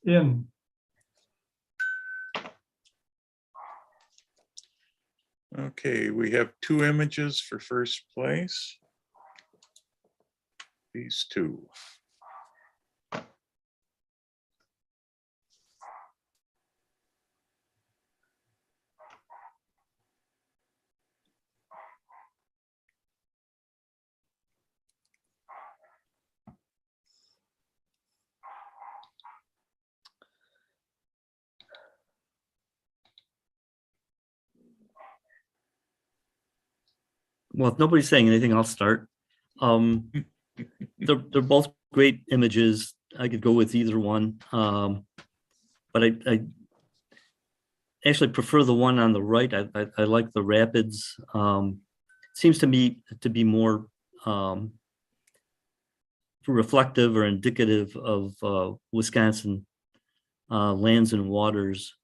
in, Okay, we have 2 images for first place. These 2. Well, if nobody's saying anything, I'll start. They're both great images. I could go with either one. But I actually prefer the one on the right. I like the rapids. Seems to me to be more reflective or indicative of Wisconsin lands and waters.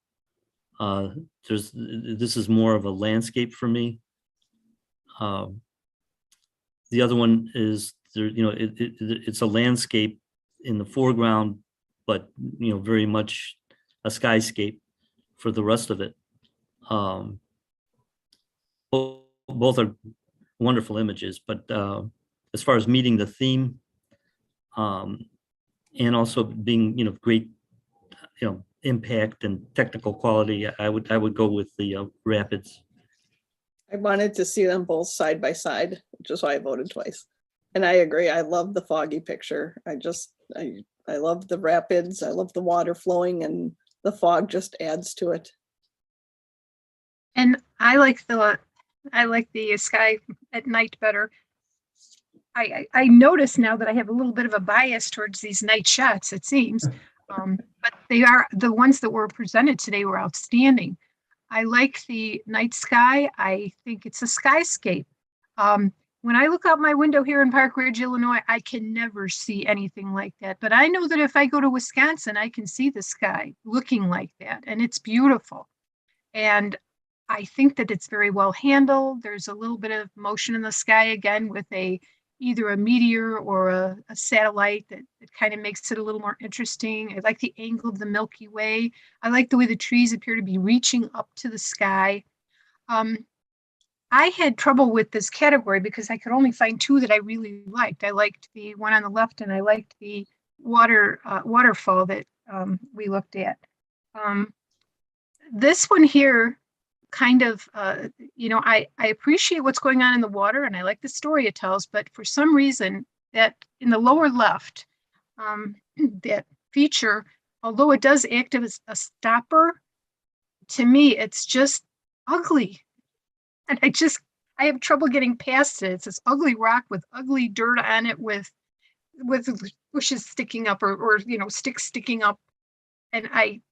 This is more of a landscape for me. The other one is there, it's a landscape in the foreground, but very much a skyscape for the rest of it. Both are wonderful images, but as far as meeting the theme, and also being great impact and technical quality, I would go with the rapids. I wanted to see them both side by side, which is why I voted twice. And I agree. I love the foggy picture. I love the rapids. I love the water flowing, and the fog just adds to it. And I like the sky at night better. I notice now that I have a little bit of a bias towards these night shots, it seems. But they are the ones that were presented today were outstanding. I like the night sky. I think it's a skyscape. When I look out my window here in Park Ridge, Illinois, I can never see anything like that. But I know that if I go to Wisconsin, I can see the sky looking like that, and it's beautiful. And I think that it's very well handled. There's a little bit of motion in the sky again with either a meteor or a satellite that kind of makes it a little more interesting. I like the angle of the Milky Way. I like the way the trees appear to be reaching up to the sky. I had trouble with this category because I could only find two that I really liked. I liked the one on the left, and I liked the waterfall that we looked at. This one here kind of, I appreciate what's going on in the water, and I like the story it tells, but for some reason that in the lower left, that feature, although it does act as a stopper, to me, it's just ugly. And I have trouble getting past it. It's this ugly rock with ugly dirt on it with bushes sticking up or sticks sticking up. And I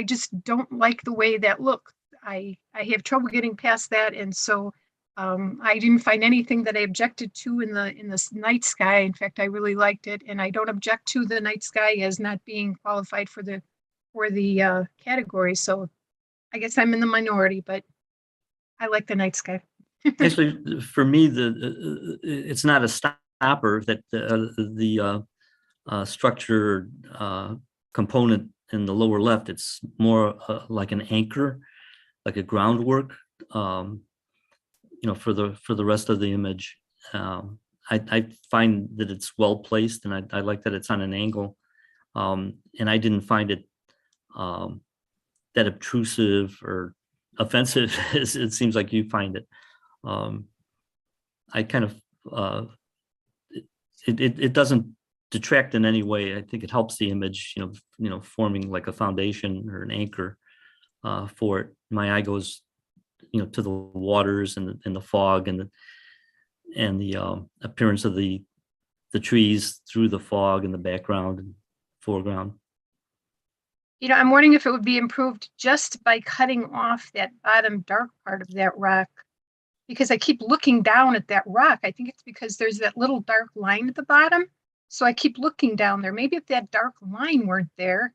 just don't like the way that looks. I have trouble getting past that. And so I didn't find anything that I objected to in this night sky. In fact, I really liked it. And I don't object to the night sky as not being qualified for the category. So I guess I'm in the minority, but I like the night sky. Actually, for me, it's not a stopper, that the structure component in the lower left, it's more like an anchor, like a groundwork, for the rest of the image. I find that it's well placed, and I like that it's on an angle, and I didn't find it that obtrusive or offensive as it seems like you find it. I kind of it doesn't detract in any way. I think it helps the image, forming like a foundation or an anchor for it. My eye goes, to the waters and the fog and the appearance of the trees through the fog in the background and foreground. I'm wondering if it would be improved just by cutting off that bottom dark part of that rock, because I keep looking down at that rock. I think it's because there's that little dark line at the bottom. So I keep looking down there. Maybe if that dark line weren't there,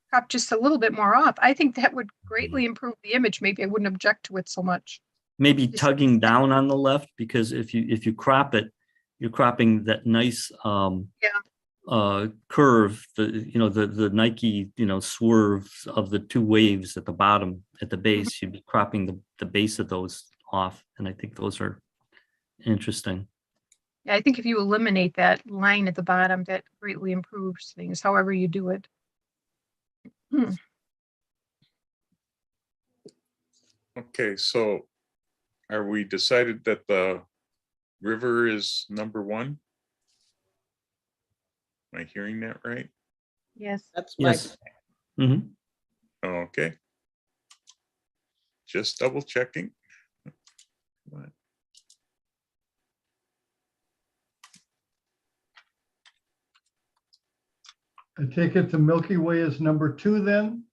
cropped just a little bit more off, I think that would greatly improve the image. Maybe I wouldn't object to it so much. Maybe tugging down on the left, because if you crop it, you're cropping that nice curve, the Nike, swerve of the two waves at the bottom, at the base. You'd be cropping the base of those off. And I think those are interesting. Yeah, I think if you eliminate that line at the bottom, that greatly improves things, however you do it. Okay, so are we decided that the river is number one? Am I hearing that right? Yes. That's my, Yes. Mm-hmm. Okay. Just double checking. I take it the Milky Way is number 2 then?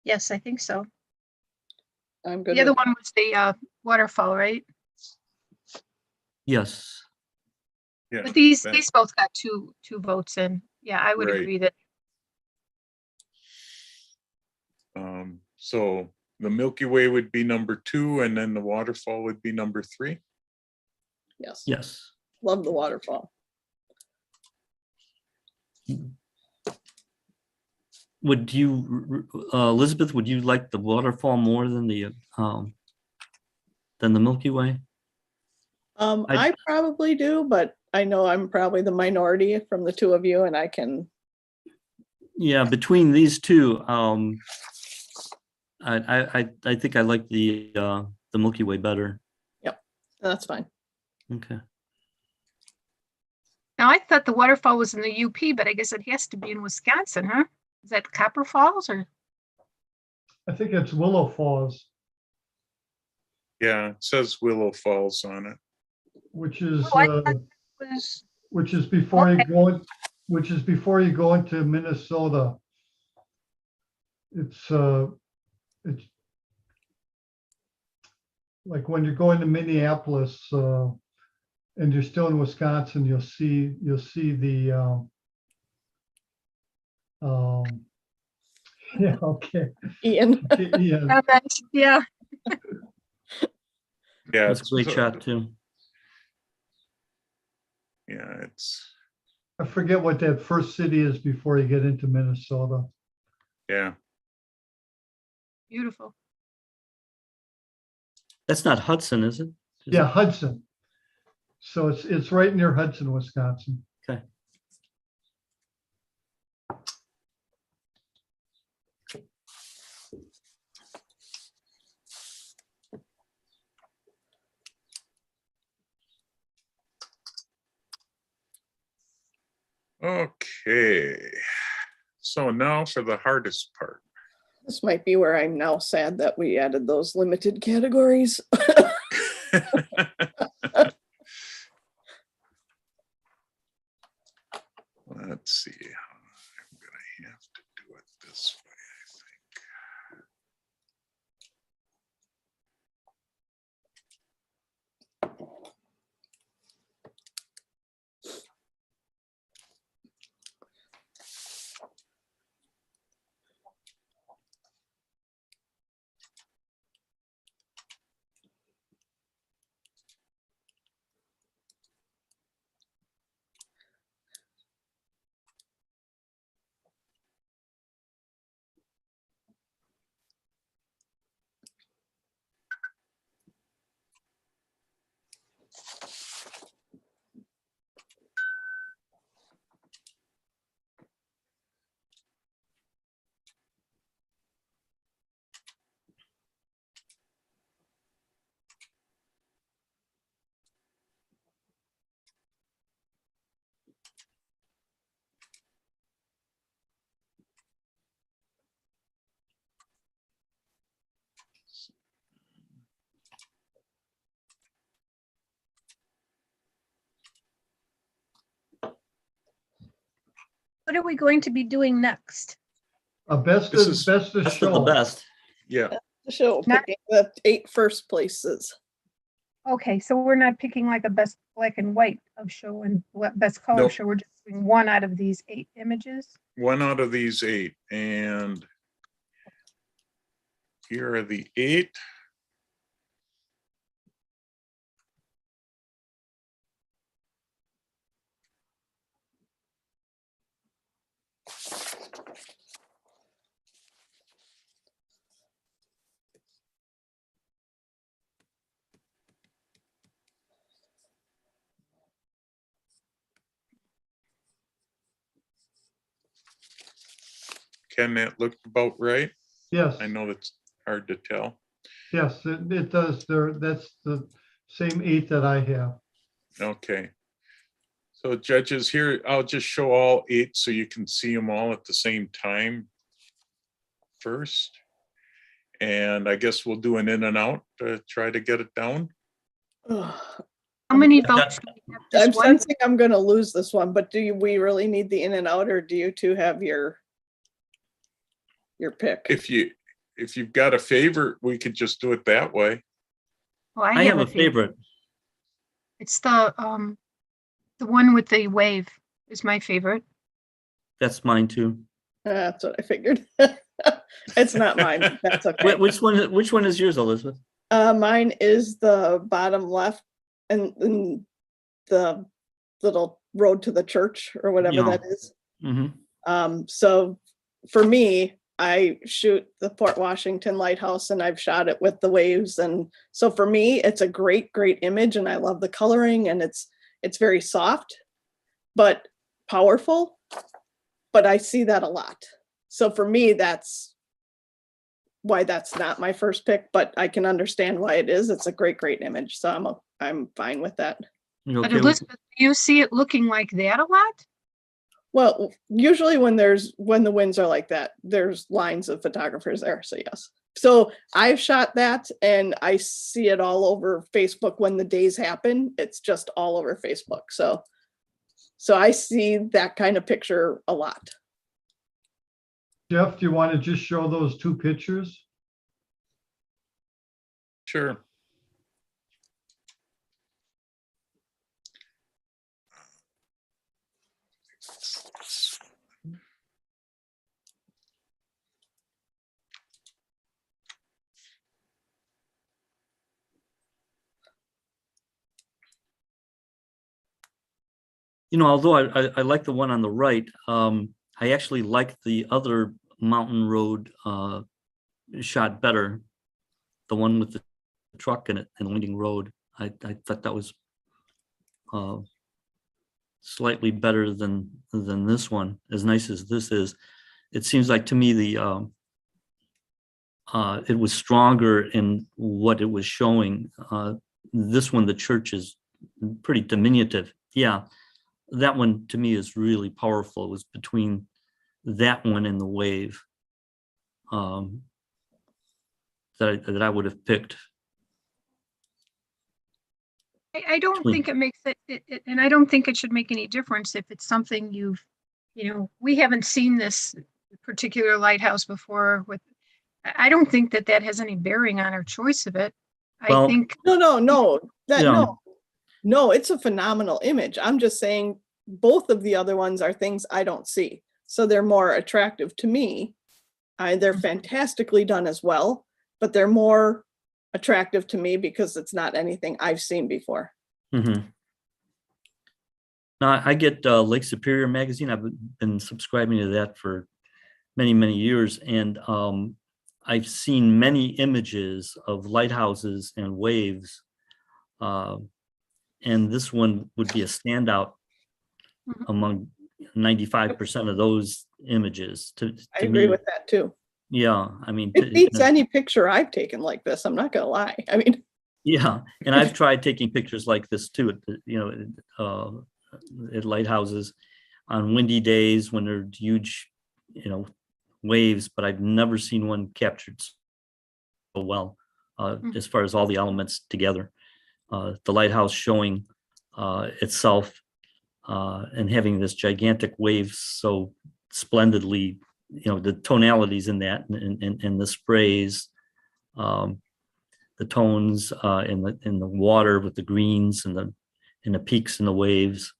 Yes, I think so. I'm good. The other with- one was the waterfall, right? Yes. Yeah. But these that- both got two votes in. Yeah, I would Right. agree that. So the Milky Way would be number 2, and then the waterfall would be number 3. Yes. Yes. Love the waterfall. Would you, Elizabeth, would you like the waterfall more than the Milky Way? I probably do, but I know I'm probably the minority from the two of you, and I can. Yeah, between these two, I think I like the Milky Way better. That's fine. Okay. Now, I thought the waterfall was in the UP, but I guess it has to be in Wisconsin, huh? Is that Copper Falls or? I think it's Willow Falls, Yeah, it says Willow Falls on it. which is, Oh, I thought it was, which is before you Okay. before you go into Minnesota. It's like when you're going to Minneapolis, and you're still in Wisconsin, you'll see the, yeah, okay. Ian. Yeah, yeah, Yeah, That's a great it's, shot too. yeah, it's, I forget what that first city is before you get into Minnesota. yeah. beautiful. That's not Hudson, is it? Is Yeah, it? Hudson. So it's right near Hudson, Wisconsin. Okay. Okay. So now for the hardest part. This might be where I'm now sad that we added those limited categories. Let's see. I'm gonna have to do it this way, I think. What are we going to be doing next? Best This of is- best of Best of the show. best. Yeah, The show, Not- picking the 8 first places. Okay, so we're not picking like a best black and white of show and best color Nope. show. We're just doing one out of these 8 images. one out of these 8. And here are the 8. Can that look about right? Yes, I know that's hard to tell. yes, it does. That's the same 8 that I have. Okay. So judges, here, I'll just show all 8 so you can see them all at the same time first. And I guess we'll do an in and out to try to get it down. Ugh. How many Yeah. votes do we have? I'm Just one? sensing I'm gonna lose this one, but we really need the in and out, or do you two have your pick? If you've got a favorite, we could just do it that way. Well, I have a favorite. It's the one with the wave is my favorite. That's mine too. That's what I figured. It's not mine. But that's okay. Which one is yours, Elizabeth? Mine is the bottom left and the little road to the church or whatever Yeah. that is. So for me, I shoot the Port Washington Lighthouse and I've shot it with the waves. And so for me, it's a great, great image and I love the coloring and it's very soft, but powerful. But I see that a lot. So for me, that's why that's not my first pick, but I can understand why it is. It's a great, great image. So I'm fine with that. You But okay with- Elizabeth, do you see it looking like that a lot? Well, usually when the winds are like that, there's lines of photographers there. So yes. So I've shot that and I see it all over Facebook when the days happen. It's just all over Facebook. So I see that kind of picture a lot. Jeff, do you want to just show those two pictures? Sure. Although I like the one on the right, I actually like the other mountain road shot better. The one with the truck in it and winding road. I thought that was slightly better than this one. As nice as this is, it seems like to me it was stronger in what it was showing. This one, the church is pretty diminutive. Yeah, that one to me is really powerful. It was between that one and the wave that I would have picked. I don't think it makes it, and I don't think it should make any difference if it's something we haven't seen this particular lighthouse before with, I don't think that has any bearing on our choice of it. Well, I think, No, it's a phenomenal image. I'm just saying both of the other ones are things I don't see. So they're more attractive to me. They're fantastically done as well, but they're more attractive to me because it's not anything I've seen before. Now I get Lake Superior magazine. I've been subscribing to that for many, many years. And I've seen many images of lighthouses and waves. And this one would be a standout among 95% of those images. To I agree me, with that too. yeah, I mean, It beats any picture I've taken like this. I'm not gonna lie. I mean, yeah, and I've tried taking pictures like this too, at lighthouses on windy days when there are huge, waves, but I've never seen one captured so well as far as all the elements together. The lighthouse showing itself and having this gigantic wave so splendidly, the tonalities in that and the sprays, the tones in the water with the greens and the peaks and the waves.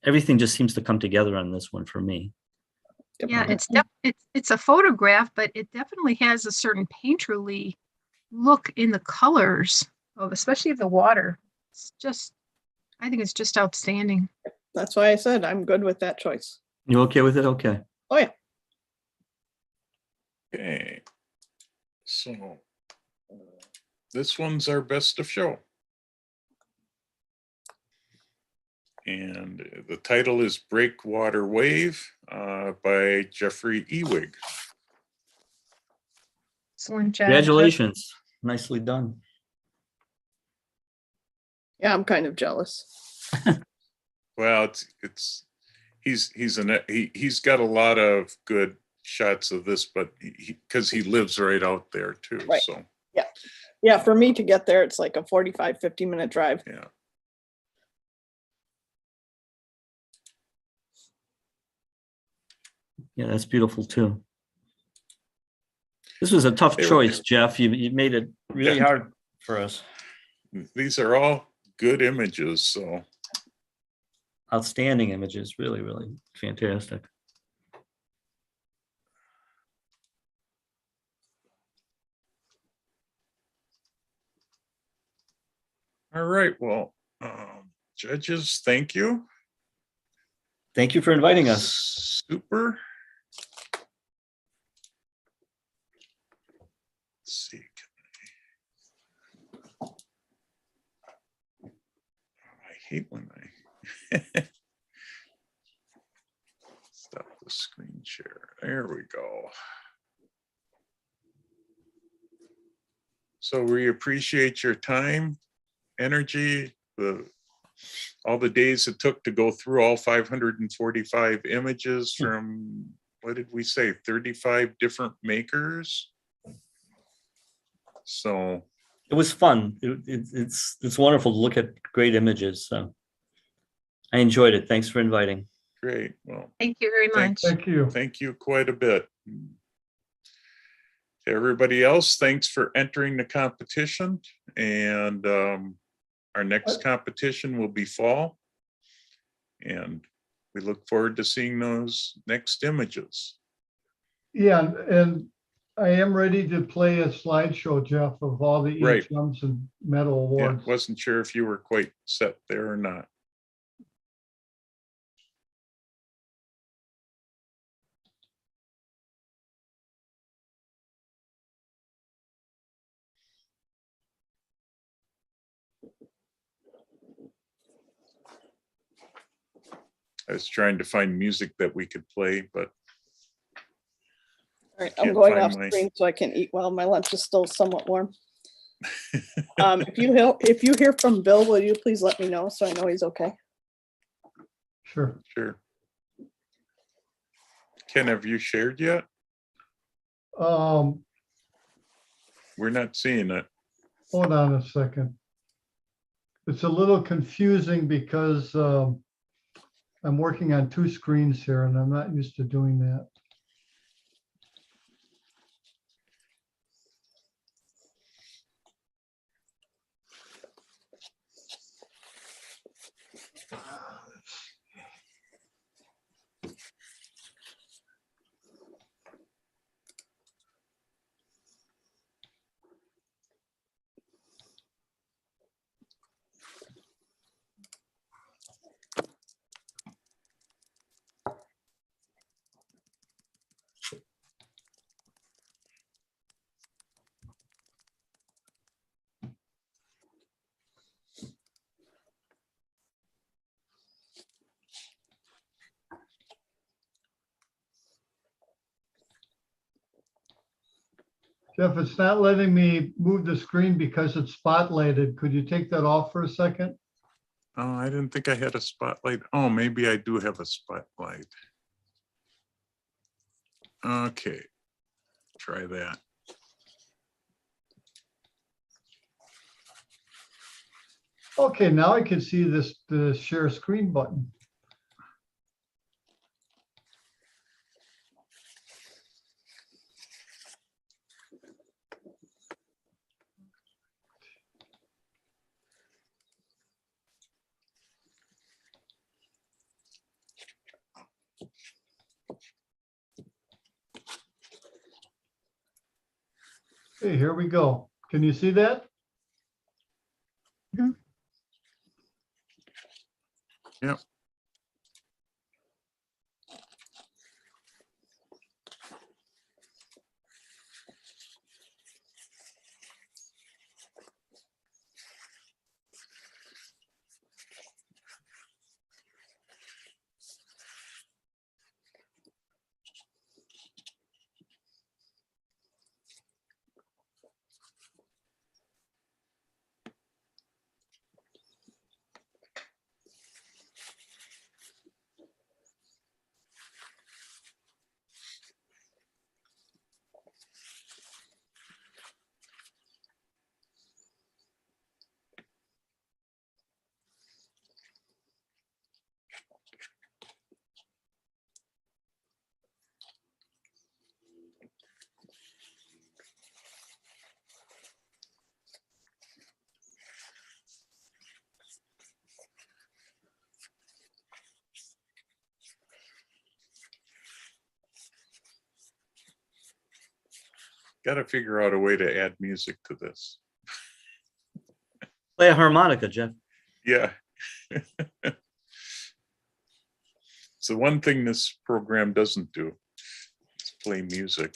Everything just seems to come together on this one for me. yeah, it's a photograph, but it definitely has a certain painterly look in the colors of, especially of the water. I think it's just outstanding. that's why I said I'm good with that choice. You okay with it? Okay. Oh yeah. Okay. So this one's our best of show. And the title is Breakwater Wave by Jeffrey Ewig. Excellent job. Congratulations. Nicely done. Yeah, I'm kind of jealous. Well, he's got a lot of good shots of this, but because he lives right out there too. Right. So Yeah, for me to get there, it's like a 45, 50-minute drive. yeah. Yeah, that's beautiful too. This was a tough choice, Jeff. You made it really hard for us. These are all good images, so Outstanding images, really, really fantastic. all right. Well, judges, thank you. Thank you for inviting us. Super. Let's see. I hate when I stop the screen share. There we go. So we appreciate your time, energy, all the days it took to go through all 545 images from, what did we say, 35 different makers. So It was fun. It's wonderful to look at great images. So I enjoyed it. Thanks for inviting. great. Well, Thank you very much. thanks. Thank you quite a bit. To everybody else, thanks for entering the competition. And our next competition will be fall. And we look forward to seeing those next images. Yeah, and I am ready to play a slideshow, Jeff, of all the Right. EHMs and medal Yeah, awards. wasn't sure if you were quite set there or not. I was trying to find music that we could play, but All right, I'm Can't going find off my- screen so I can eat while my lunch is still somewhat warm. If you hear from Bill, will you please let me know so I know he's okay? Sure. sure. Ken, have you shared yet? Hold We're not seeing it. on a second. It's a little confusing because I'm working on two screens here and I'm not used to doing that. Jeff, it's not letting me move the screen because it's spotlighted. Could you take that off for a second? Oh, I didn't think I had a spotlight. Oh, maybe I do have a spotlight. Okay, try that. Okay, now I can see the share screen button. Okay, here we go. Can you see that? Yep. Got to figure out a way to add music to this. Play a harmonica, Jeff. Yeah. It's the one thing this program doesn't do. It's play music.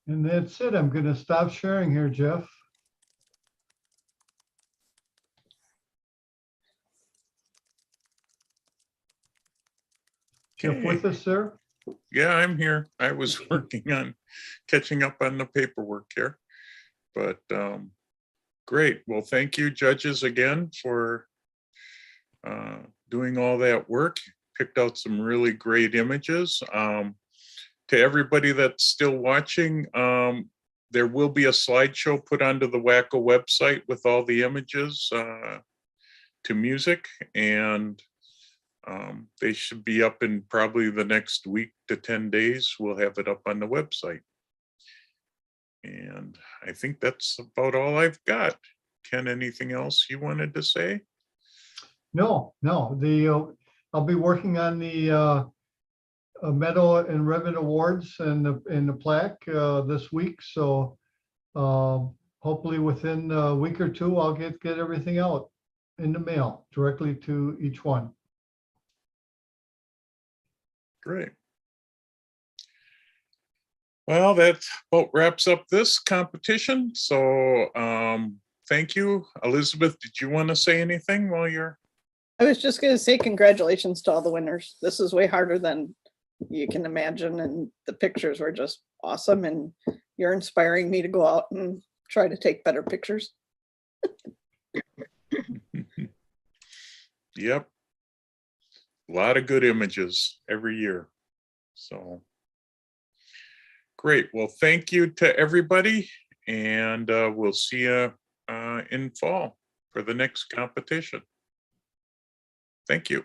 And that's it. I'm gonna stop sharing here, Jeff. Jeff with Okay. us, sir? Yeah, I'm here. I was working on catching up on the paperwork here. But great. Well, thank you, judges, again for doing all that work. Picked out some really great images. To everybody that's still watching, there will be a slideshow put onto the WACCO website with all the images to music, and they should be up in probably the next week to 10 days. We'll have it up on the website. And I think that's about all I've got. Ken, anything else you wanted to say? No, I'll be working on the medal and ribbon awards and the plaque this week. So hopefully within a week or two, I'll get everything out in the mail directly to each one. Great. Well, that about wraps up this competition. So thank you. Elizabeth, did you want to say anything while you're? I was just gonna say congratulations to all the winners. This is way harder than you can imagine, and the pictures were just awesome, and you're inspiring me to go out and try to take better pictures. Yep. A lot of good images every year. So great. Well, thank you to everybody, and we'll see you in fall for the next competition. Thank you.